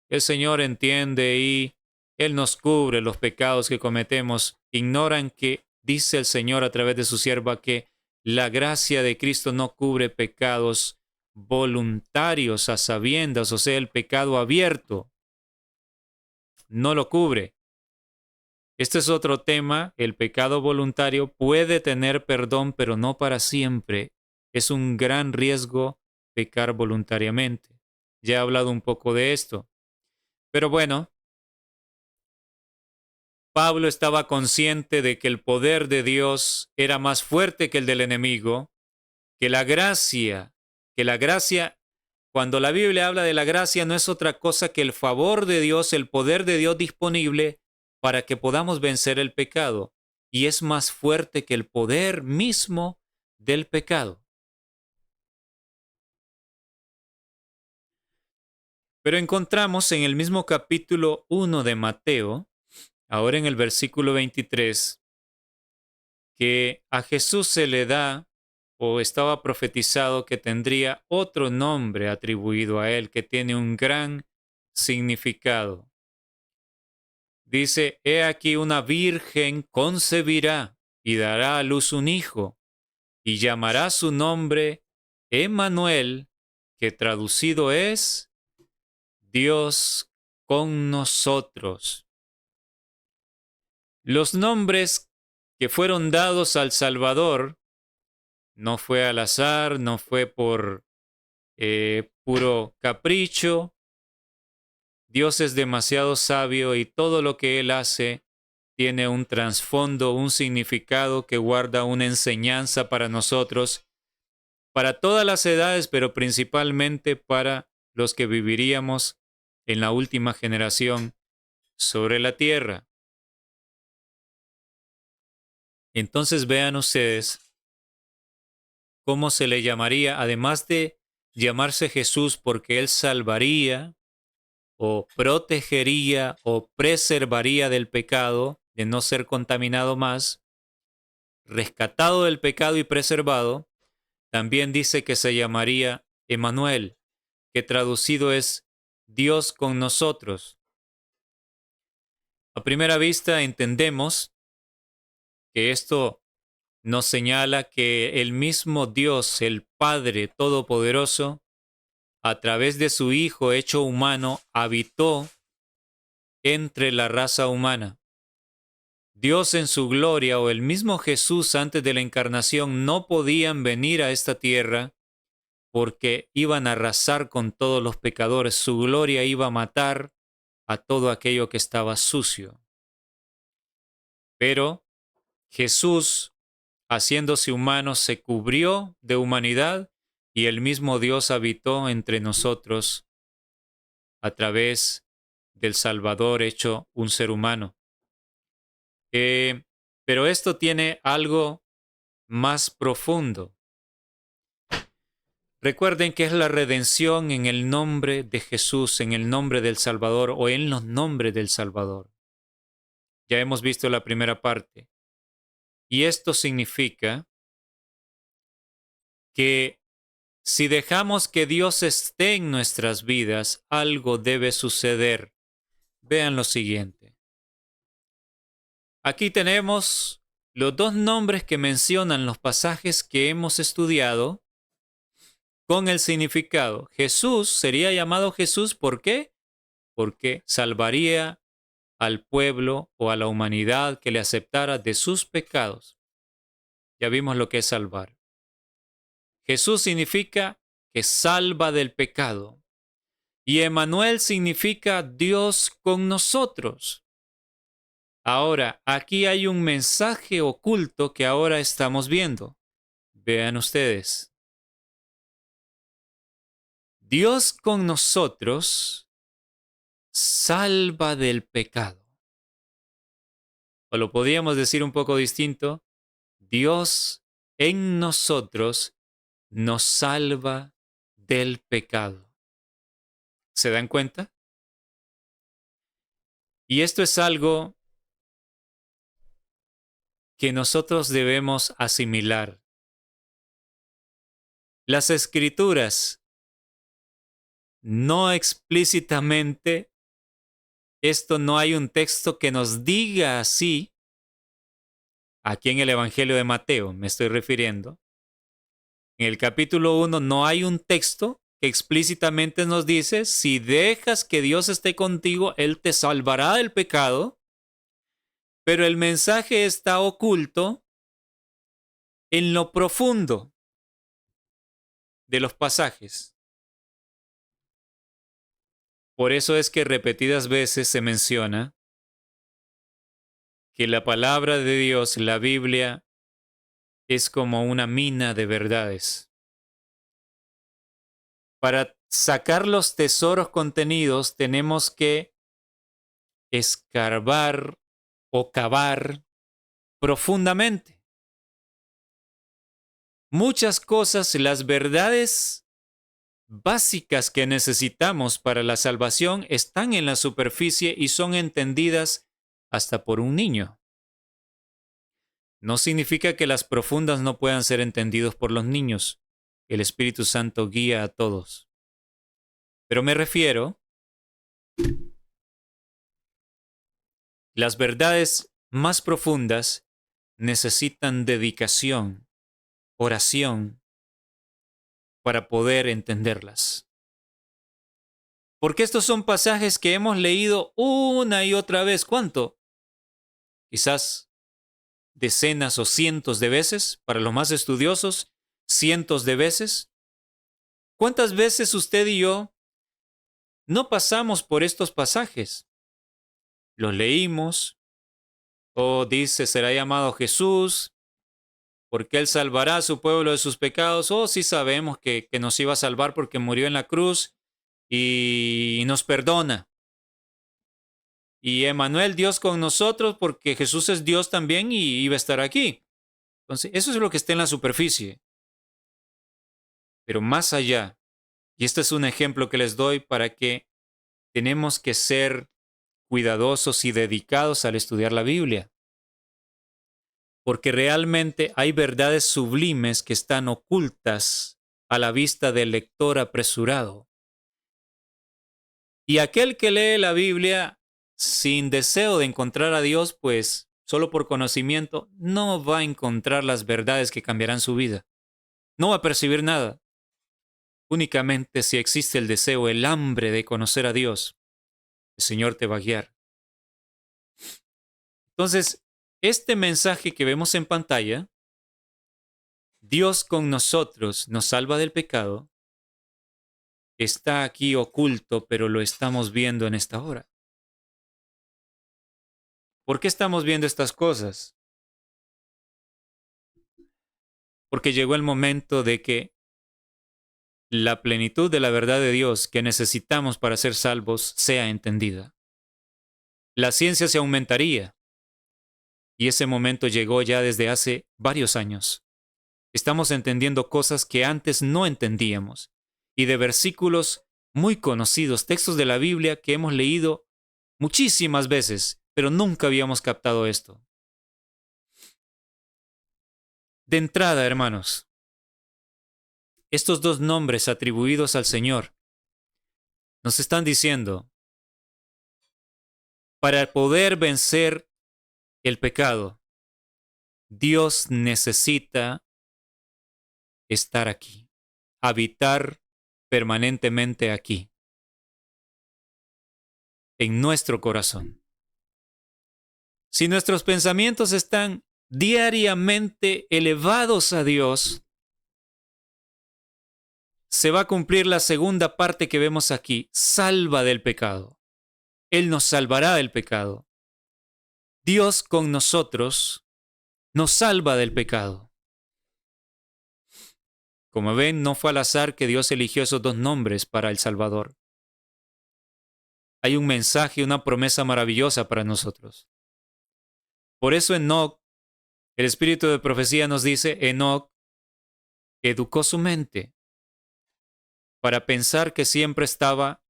el Señor entiende y Él nos cubre los pecados que cometemos, ignoran que dice el Señor a través de su sierva que la gracia de Cristo no cubre pecados voluntarios a sabiendas, o sea, el pecado abierto no lo cubre. Este es otro tema, el pecado voluntario puede tener perdón, pero no para siempre. Es un gran riesgo pecar voluntariamente. Ya he hablado un poco de esto. Pero bueno, Pablo estaba consciente de que el poder de Dios era más fuerte que el del enemigo, que la gracia, cuando la Biblia habla de la gracia, no es otra cosa que el favor de Dios, el poder de Dios disponible para que podamos vencer el pecado. Y es más fuerte que el poder mismo del pecado. Pero encontramos en el mismo capítulo 1 de Mateo, ahora en el versículo 23, que a Jesús se le da o estaba profetizado que tendría otro nombre atribuido a él que tiene un gran significado. Dice, he aquí una virgen concebirá y dará a luz un hijo y llamará su nombre Emmanuel, que traducido es Dios con nosotros. Los nombres que fueron dados al Salvador no fue al azar, no fue por puro capricho. Dios es demasiado sabio y todo lo que Él hace tiene un trasfondo, un significado que guarda una enseñanza para nosotros, para todas las edades, pero principalmente para los que viviríamos en la última generación sobre la tierra. Entonces vean ustedes cómo se le llamaría, además de llamarse Jesús porque Él salvaría o protegería o preservaría del pecado, de no ser contaminado más, rescatado del pecado y preservado, también dice que se llamaría Emmanuel, que traducido es Dios con nosotros. A primera vista entendemos que esto nos señala que el mismo Dios, el Padre Todopoderoso, a través de su Hijo hecho humano, habitó entre la raza humana. Dios en su gloria o el mismo Jesús antes de la encarnación no podían venir a esta tierra porque iban a arrasar con todos los pecadores. Su gloria iba a matar a todo aquello que estaba sucio. Pero Jesús, haciéndose humano, se cubrió de humanidad y el mismo Dios habitó entre nosotros a través del Salvador hecho un ser humano. Pero esto tiene algo más profundo. Recuerden que es la redención en el nombre de Jesús, en el nombre del Salvador o en los nombres del Salvador. Ya hemos visto la primera parte. Y esto significa que si dejamos que Dios esté en nuestras vidas, algo debe suceder. Vean lo siguiente. Aquí tenemos los dos nombres que mencionan los pasajes que hemos estudiado con el significado. Jesús sería llamado Jesús, ¿por qué? Porque salvaría al pueblo o a la humanidad que le aceptara de sus pecados. Ya vimos lo que es salvar. Jesús significa que salva del pecado. Y Emmanuel significa Dios con nosotros. Ahora, aquí hay un mensaje oculto que ahora estamos viendo. Vean ustedes. Dios con nosotros salva del pecado. O lo podríamos decir un poco distinto. Dios en nosotros nos salva del pecado. ¿Se dan cuenta? Y esto es algo que nosotros debemos asimilar. Las escrituras no explícitamente, esto no hay un texto que nos diga así, aquí en el Evangelio de Mateo me estoy refiriendo. En el capítulo 1 no hay un texto que explícitamente nos dice, si dejas que Dios esté contigo, Él te salvará del pecado, pero el mensaje está oculto en lo profundo de los pasajes. Por eso es que repetidas veces se menciona que la palabra de Dios, la Biblia, es como una mina de verdades. Para sacar los tesoros contenidos tenemos que escarbar o cavar profundamente. Muchas cosas, las verdades básicas que necesitamos para la salvación están en la superficie y son entendidas hasta por un niño. No significa que las profundas no puedan ser entendidos por los niños. El Espíritu Santo guía a todos. Pero me refiero, las verdades más profundas necesitan dedicación, oración, para poder entenderlas. Porque estos son pasajes que hemos leído una y otra vez. ¿Cuánto? Quizás decenas o cientos de veces. Para los más estudiosos, cientos de veces. ¿Cuántas veces usted y yo no pasamos por estos pasajes? Los leímos. O dice, será llamado Jesús, porque Él salvará a su pueblo de sus pecados. O sí sabemos que nos iba a salvar porque murió en la cruz y nos perdona. Y Emmanuel, Dios con nosotros, porque Jesús es Dios también y iba a estar aquí. Entonces, eso es lo que está en la superficie. Pero más allá, y este es un ejemplo que les doy para que tenemos que ser cuidadosos y dedicados al estudiar la Biblia. Porque realmente hay verdades sublimes que están ocultas a la vista del lector apresurado. Y aquel que lee la Biblia sin deseo de encontrar a Dios, pues solo por conocimiento, no va a encontrar las verdades que cambiarán su vida. No va a percibir nada. Únicamente si existe el deseo, el hambre de conocer a Dios, el Señor te va a guiar. Entonces, este mensaje que vemos en pantalla, Dios con nosotros nos salva del pecado, está aquí oculto, pero lo estamos viendo en esta hora. ¿Por qué estamos viendo estas cosas? Porque llegó el momento de que la plenitud de la verdad de Dios que necesitamos para ser salvos sea entendida. La ciencia se aumentaría y ese momento llegó ya desde hace varios años. Estamos entendiendo cosas que antes no entendíamos y de versículos muy conocidos, textos de la Biblia que hemos leído muchísimas veces, pero nunca habíamos captado esto. De entrada, hermanos, estos dos nombres atribuidos al Señor nos están diciendo, para poder vencer el pecado, Dios necesita estar aquí, habitar permanentemente aquí, en nuestro corazón. Si nuestros pensamientos están diariamente elevados a Dios, se va a cumplir la segunda parte que vemos aquí, salva del pecado. Él nos salvará del pecado. Dios con nosotros nos salva del pecado. Como ven, no fue al azar que Dios eligió esos dos nombres para el Salvador. Hay un mensaje, una promesa maravillosa para nosotros. Por eso Enoc, el espíritu de profecía nos dice, Enoc educó su mente para pensar que siempre estaba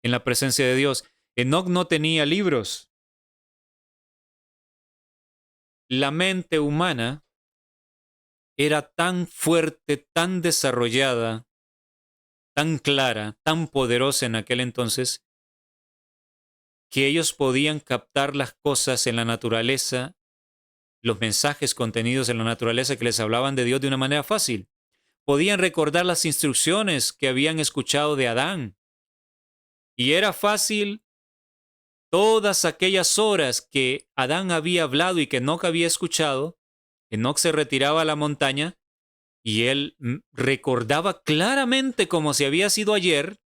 en la presencia de Dios. Enoc no tenía libros. La mente humana era tan fuerte, tan desarrollada, tan clara, tan poderosa en aquel entonces, que ellos podían captar las cosas en la naturaleza, los mensajes contenidos en la naturaleza que les hablaban de Dios de una manera fácil. Podían recordar las instrucciones que habían escuchado de Adán. Y era fácil todas aquellas horas que Adán había hablado y que Enoc había escuchado. Enoc se retiraba a la montaña y él recordaba claramente, como si había sido ayer,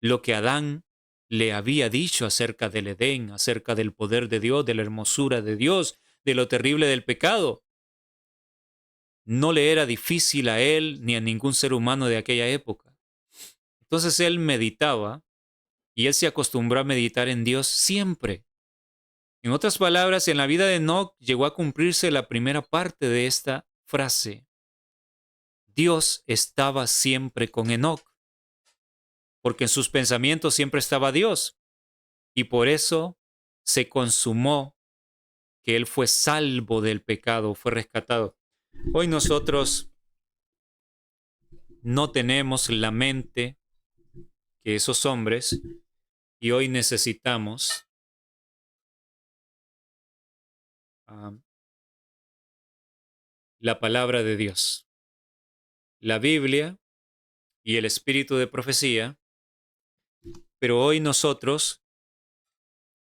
lo que Adán le había dicho acerca del Edén, acerca del poder de Dios, de la hermosura de Dios, de lo terrible del pecado. No le era difícil a él ni a ningún ser humano de aquella época. Entonces él meditaba y él se acostumbró a meditar en Dios siempre. En otras palabras, en la vida de Enoc llegó a cumplirse la primera parte de esta frase. Dios estaba siempre con Enoc, porque en sus pensamientos siempre estaba Dios, y por eso se consumó que él fue salvo del pecado, fue rescatado. Hoy nosotros no tenemos la mente que esos hombres, y hoy necesitamos la palabra de Dios. La Biblia y el espíritu de profecía, pero hoy nosotros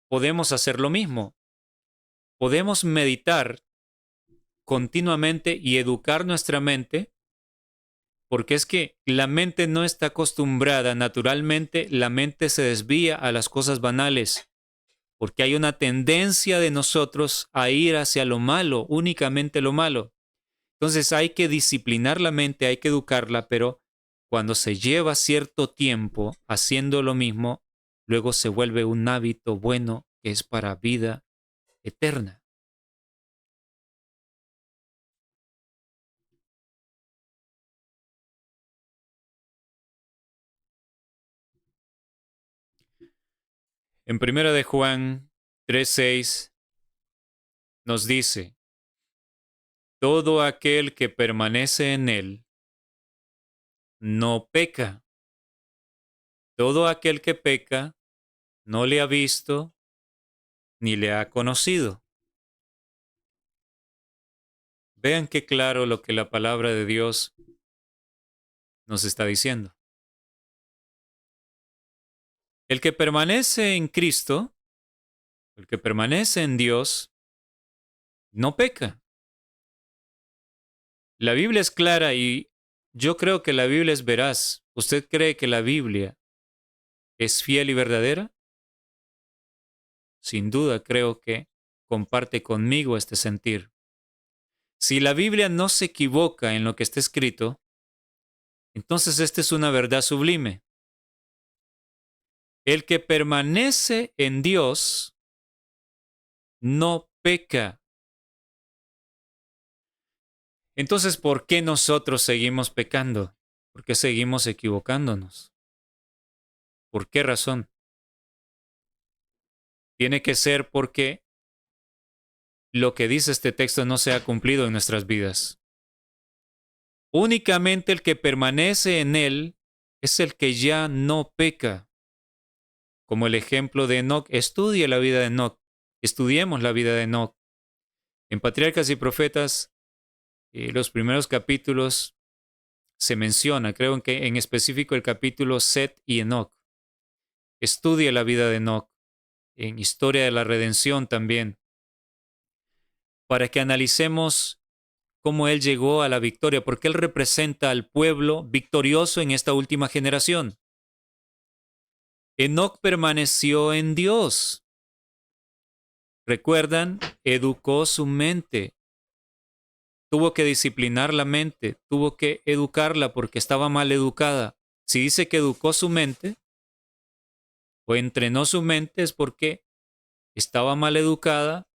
podemos hacer lo mismo. Podemos meditar continuamente y educar nuestra mente, porque es que la mente no está acostumbrada, naturalmente la mente se desvía a las cosas banales, porque hay una tendencia de nosotros a ir hacia lo malo, únicamente lo malo. Entonces hay que disciplinar la mente, hay que educarla, pero cuando se lleva cierto tiempo haciendo lo mismo, luego se vuelve un hábito bueno que es para vida eterna. En 1 de Juan 3:6 nos dice, todo aquel que permanece en él no peca. Todo aquel que peca no le ha visto ni le ha conocido. Vean qué claro lo que la palabra de Dios nos está diciendo. El que permanece en Cristo, el que permanece en Dios, no peca. La Biblia es clara y yo creo que la Biblia es veraz. ¿Usted cree que la Biblia es fiel y verdadera? Sin duda creo que comparte conmigo este sentir. Si la Biblia no se equivoca en lo que está escrito, entonces esta es una verdad sublime. El que permanece en Dios no peca. Entonces, ¿por qué nosotros seguimos pecando? ¿Por qué seguimos equivocándonos? ¿Por qué razón? Tiene que ser porque lo que dice este texto no se ha cumplido en nuestras vidas. Únicamente el que permanece en él es el que ya no peca. Como el ejemplo de Enoc, estudia la vida de Enoc, estudiemos la vida de Enoc. En Patriarcas y Profetas, los primeros capítulos se menciona, creo que en específico el capítulo Set y Enoc. Estudia la vida de Enoc, en Historia de la Redención también, para que analicemos cómo él llegó a la victoria, porque él representa al pueblo victorioso en esta última generación. Enoc permaneció en Dios. ¿Recuerdan? Educó su mente. Tuvo que disciplinar la mente, tuvo que educarla porque estaba mal educada. Si dice que educó su mente o entrenó su mente es porque estaba mal educada,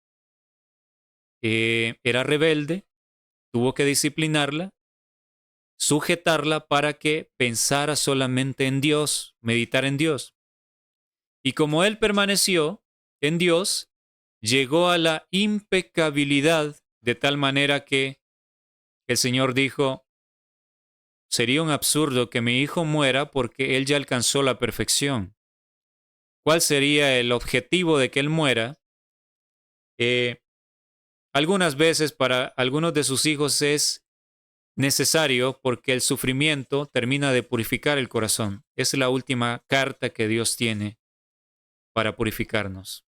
era rebelde, tuvo que disciplinarla, sujetarla para que pensara solamente en Dios, meditar en Dios. Y como él permaneció en Dios, llegó a la impecabilidad de tal manera que el Señor dijo, sería un absurdo que mi hijo muera porque él ya alcanzó la perfección. ¿Cuál sería el objetivo de que él muera? Algunas veces para algunos de sus hijos es necesario porque el sufrimiento termina de purificar el corazón. Es la última carta que Dios tiene para purificarnos.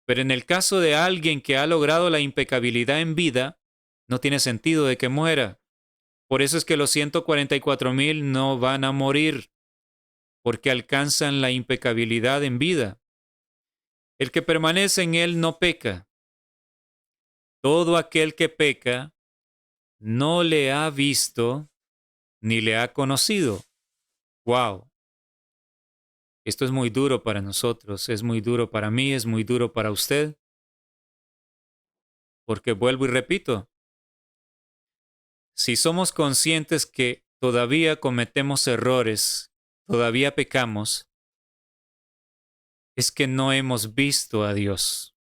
Pero en el caso de alguien que ha logrado la impecabilidad en vida, no tiene sentido de que muera. Por eso es que los 144,000 no van a morir, porque alcanzan la impecabilidad en vida. El que permanece en él no peca. Todo aquel que peca no le ha visto ni le ha conocido. ¡Wow! Esto es muy duro para nosotros, es muy duro para mí, es muy duro para usted, porque vuelvo y repito, si somos conscientes que todavía cometemos errores, todavía pecamos, es que no hemos visto a Dios,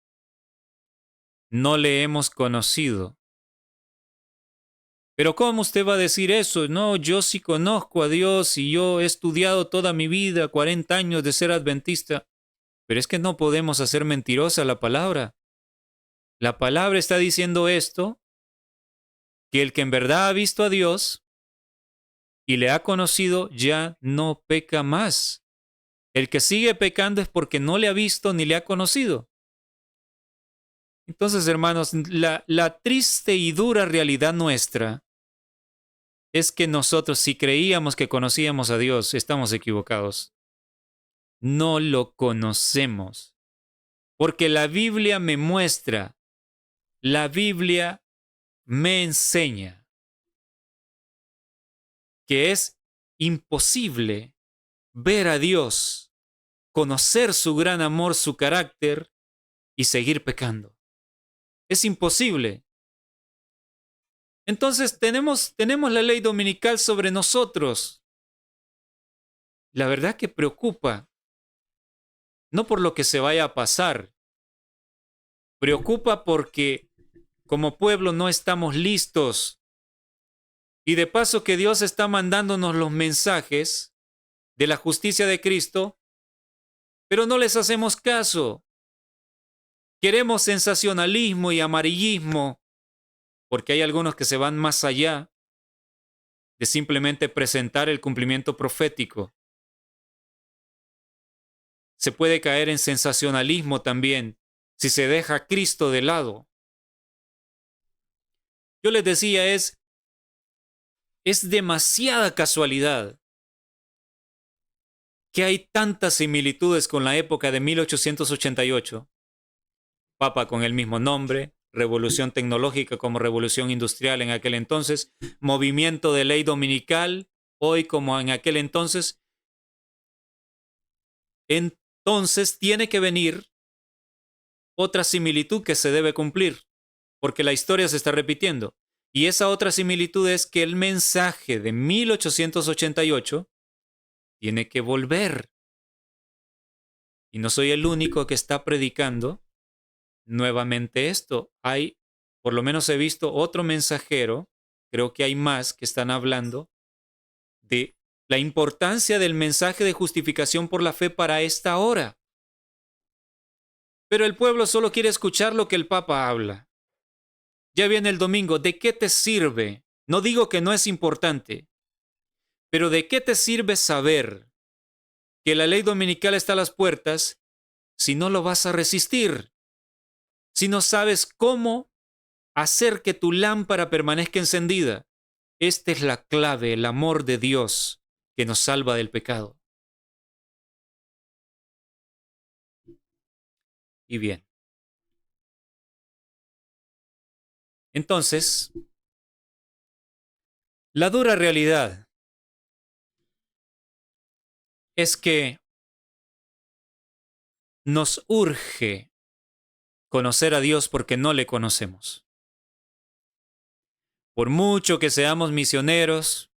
no le hemos conocido. Pero ¿cómo usted va a decir eso? No, yo sí conozco a Dios y yo he estudiado toda mi vida, 40 años de ser adventista. Pero es que no podemos hacer mentirosa la palabra. La palabra está diciendo esto, que el que en verdad ha visto a Dios y le ha conocido ya no peca más. El que sigue pecando es porque no le ha visto ni le ha conocido. Entonces, hermanos, la triste y dura realidad nuestra es que nosotros, si creíamos que conocíamos a Dios, estamos equivocados. No lo conocemos. Porque la Biblia me muestra, la Biblia me enseña que es imposible ver a Dios, conocer su gran amor, su carácter y seguir pecando. Es imposible. Entonces tenemos la ley dominical sobre nosotros. La verdad que preocupa, no por lo que se vaya a pasar, preocupa porque como pueblo no estamos listos. Y de paso que Dios está mandándonos los mensajes de la justicia de Cristo, pero no les hacemos caso. Queremos sensacionalismo y amarillismo, porque hay algunos que se van más allá de simplemente presentar el cumplimiento profético. Se puede caer en sensacionalismo también si se deja a Cristo de lado. Yo les decía, es demasiada casualidad que hay tantas similitudes con la época de 1888. Papa con el mismo nombre, revolución tecnológica como revolución industrial en aquel entonces, movimiento de ley dominical, hoy como en aquel entonces. Entonces tiene que venir otra similitud que se debe cumplir, porque la historia se está repitiendo. Y esa otra similitud es que el mensaje de 1888 tiene que volver. Y no soy el único que está predicando nuevamente esto. Hay, por lo menos he visto otro mensajero creo que hay más que están hablando de la importancia del mensaje de justificación por la fe para esta hora. Pero el pueblo solo quiere escuchar lo que el Papa habla. Ya viene el domingo, ¿de qué te sirve? No digo que no es importante, pero ¿de qué te sirve saber que la ley dominical está a las puertas si no lo vas a resistir? Si no sabes cómo hacer que tu lámpara permanezca encendida. Esta es la clave, el amor de Dios que nos salva del pecado. Y bien, entonces, la dura realidad es que nos urge conocer a Dios porque no le conocemos. Por mucho que seamos misioneros,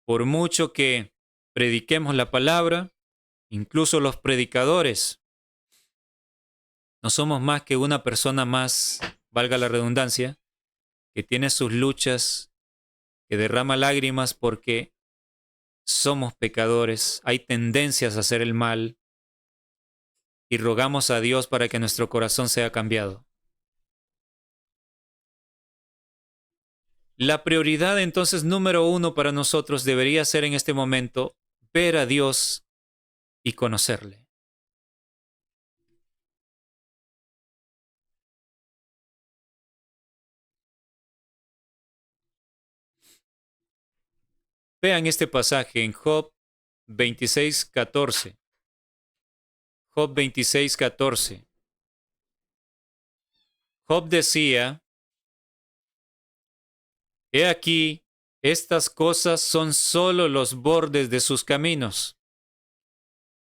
por mucho que prediquemos la palabra, incluso los predicadores, no somos más que una persona más, valga la redundancia, que tiene sus luchas, que derrama lágrimas porque somos pecadores, hay tendencias a hacer el mal y rogamos a Dios para que nuestro corazón sea cambiado. La prioridad entonces número uno para nosotros debería ser en este momento ver a Dios y conocerle. Vean este pasaje en Job 26:14. Job 26:14. Job decía, he aquí, estas cosas son solo los bordes de sus caminos,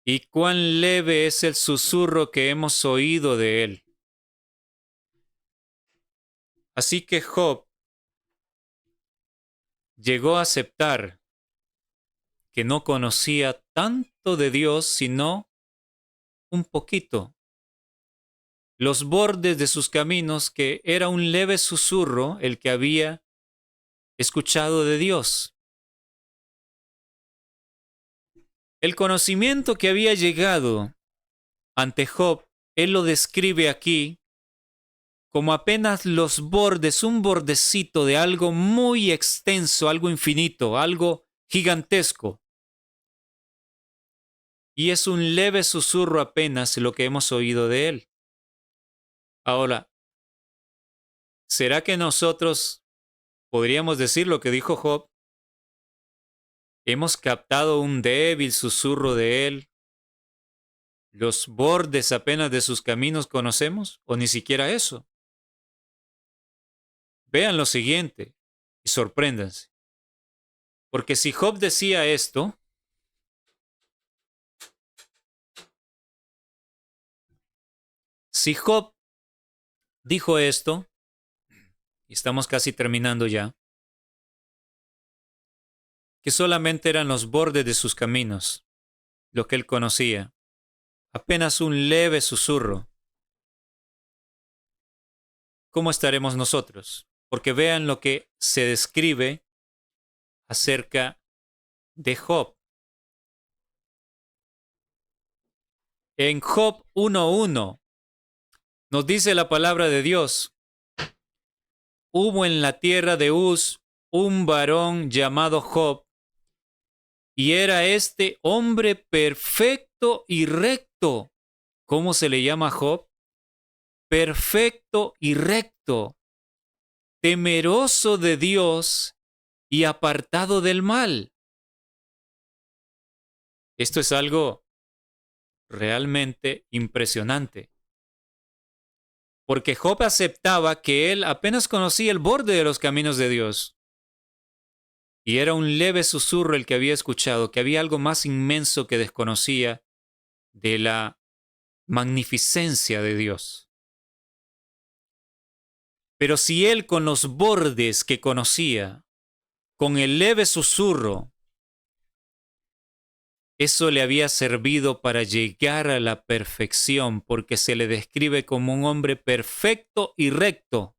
y cuán leve es el susurro que hemos oído de él. Así que Job llegó a aceptar que no conocía tanto de Dios, sino un poquito. Los bordes de sus caminos, que era un leve susurro el que había escuchado de Dios. El conocimiento que había llegado ante Job, él lo describe aquí como apenas los bordes, un bordecito de algo muy extenso, algo infinito, algo gigantesco. Y es un leve susurro apenas lo que hemos oído de él. Ahora, ¿será que nosotros podríamos decir lo que dijo Job? ¿Hemos captado un débil susurro de él? ¿Los bordes apenas de sus caminos conocemos? ¿O ni siquiera eso? Vean lo siguiente y sorpréndanse. Porque si Job decía esto, si Job dijo esto, y estamos casi terminando ya, que solamente eran los bordes de sus caminos lo que él conocía, apenas un leve susurro, ¿cómo estaremos nosotros? Porque vean lo que se describe acerca de Job. En Job 1:1 nos dice la palabra de Dios, hubo en la tierra de Uz un varón llamado Job, y era este hombre perfecto y recto. ¿Cómo se le llama a Job? Perfecto y recto, temeroso de Dios y apartado del mal. Esto es algo realmente impresionante, porque Job aceptaba que él apenas conocía el borde de los caminos de Dios, y era un leve susurro el que había escuchado, que había algo más inmenso que desconocía de la magnificencia de Dios. Pero si él con los bordes que conocía, con el leve susurro, eso le había servido para llegar a la perfección, porque se le describe como un hombre perfecto y recto.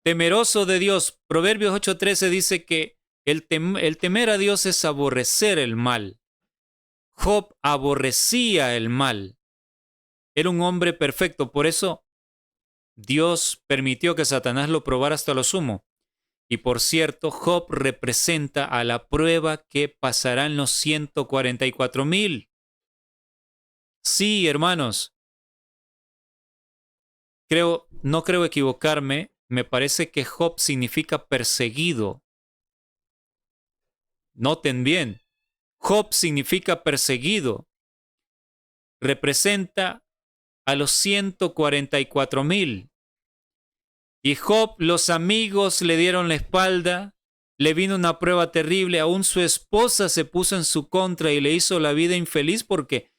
temeroso de Dios. Proverbios 8:13 dice que el temer a Dios es aborrecer el mal. Job aborrecía el mal. Era un hombre perfecto, por eso Dios permitió que Satanás lo probara hasta lo sumo. Y por cierto, Job representa a la prueba que pasarán los 144,000. Sí, hermanos, no creo equivocarme, me parece que Job significa perseguido. Noten bien, Job significa perseguido. Representa a los 144,000. Y Job, los amigos le dieron la espalda, le vino una prueba terrible, aún su esposa se puso en su contra y le hizo la vida infeliz porque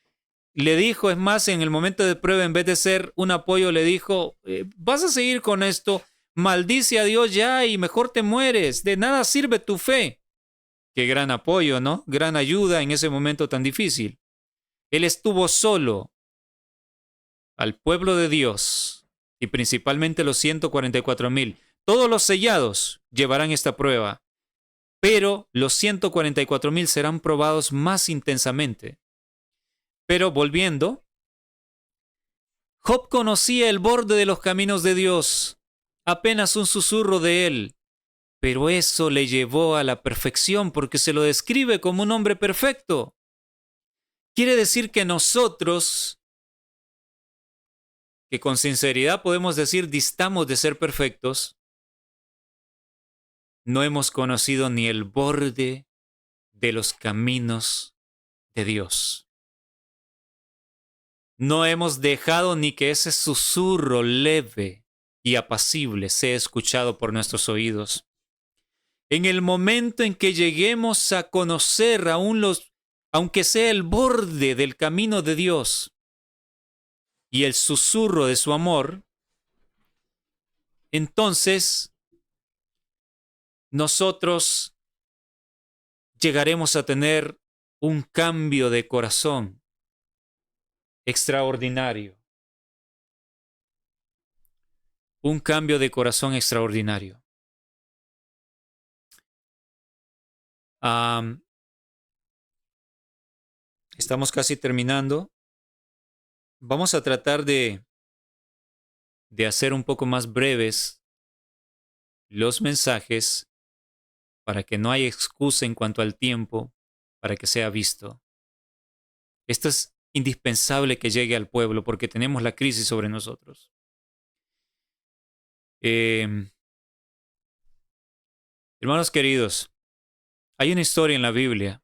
le dijo, es más, en el momento de prueba, en vez de ser un apoyo, le dijo, vas a seguir con esto, maldice a Dios ya y mejor te mueres, de nada sirve tu fe. Qué gran apoyo, ¿no? Gran ayuda en ese momento tan difícil. Él estuvo solo. Al pueblo de Dios y principalmente los 144,000. Todos los sellados llevarán esta prueba, pero los 144,000 serán probados más intensamente. Pero volviendo, Job conocía el borde de los caminos de Dios, apenas un susurro de él, pero eso le llevó a la perfección porque se lo describe como un hombre perfecto. Quiere decir que nosotros, que con sinceridad podemos decir distamos de ser perfectos, no hemos conocido ni el borde de los caminos de Dios. No hemos dejado ni que ese susurro leve y apacible sea escuchado por nuestros oídos. En el momento en que lleguemos a conocer aunque sea el borde del camino de Dios y el susurro de su amor, entonces nosotros llegaremos a tener un cambio de corazón extraordinario. Un cambio de corazón extraordinario. Estamos casi terminando. Vamos a tratar de hacer un poco más breves los mensajes para que no haya excusa en cuanto al tiempo, para que sea visto. Esto es indispensable que llegue al pueblo porque tenemos la crisis sobre nosotros. Hermanos queridos, hay una historia en la Biblia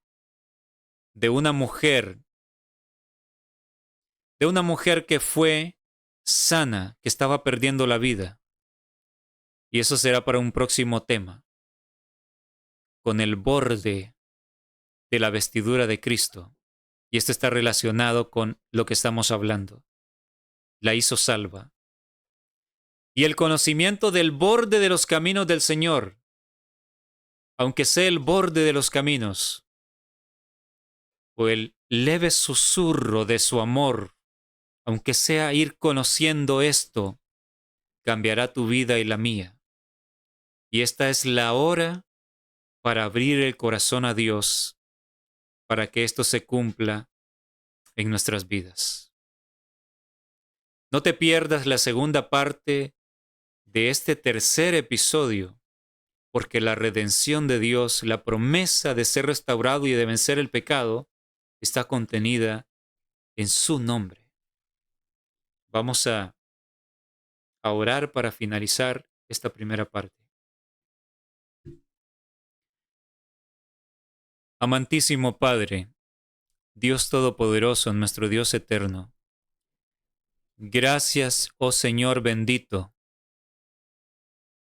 de una mujer que fue sana, que estaba perdiendo la vida. Y eso será para un próximo tema. Con el borde de la vestidura de Cristo. Y esto está relacionado con lo que estamos hablando. La hizo salva. Y el conocimiento del borde de los caminos del Señor, aunque sea el borde de los caminos, o el leve susurro de su amor, aunque sea ir conociendo esto, cambiará tu vida y la mía. Y esta es la hora para abrir el corazón a Dios, para que esto se cumpla en nuestras vidas. No te pierdas la segunda parte de este tercer episodio, porque la redención de Dios, la promesa de ser restaurado y de vencer el pecado, está contenida en su nombre. Vamos a orar para finalizar esta primera parte. Amantísimo Padre, Dios Todopoderoso, nuestro Dios eterno, gracias, oh Señor bendito,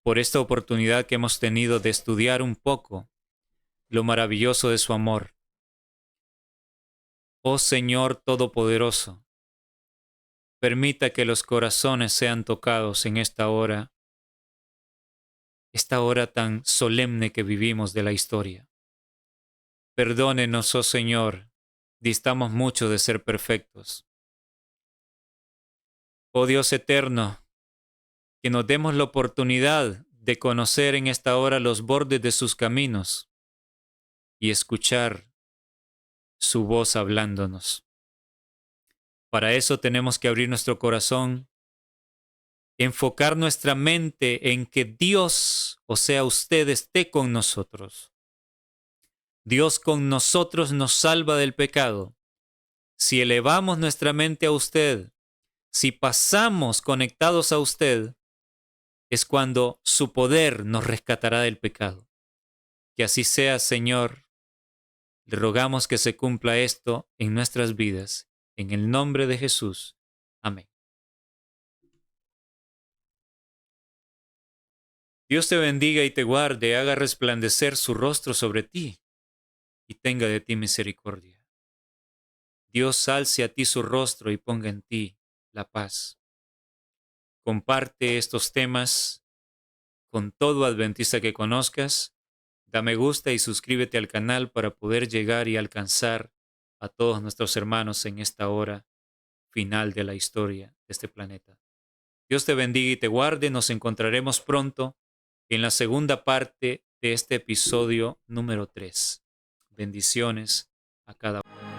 por esta oportunidad que hemos tenido de estudiar un poco lo maravilloso de su amor. Oh Señor Todopoderoso, permita que los corazones sean tocados en esta hora tan solemne que vivimos de la historia. Perdónenos, oh Señor, distamos mucho de ser perfectos. Oh Dios eterno, que nos demos la oportunidad de conocer en esta hora los bordes de sus caminos y escuchar su voz hablándonos. Para eso tenemos que abrir nuestro corazón, enfocar nuestra mente en que Dios, o sea, usted, esté con nosotros. Dios con nosotros nos salva del pecado. Si elevamos nuestra mente a usted, si pasamos conectados a usted, es cuando su poder nos rescatará del pecado. Que así sea, Señor. Le rogamos que se cumpla esto en nuestras vidas. En el nombre de Jesús. Amén. Dios te bendiga y te guarde, haga resplandecer su rostro sobre ti y tenga de ti misericordia. Dios alce a ti su rostro y ponga en ti la paz. Comparte estos temas con todo adventista que conozcas. Da me gusta y suscríbete al canal para poder llegar y alcanzar a todos nuestros hermanos en esta hora final de la historia de este planeta. Dios te bendiga y te guarde. Nos encontraremos pronto en la segunda parte de este episodio número 3. Bendiciones a cada uno.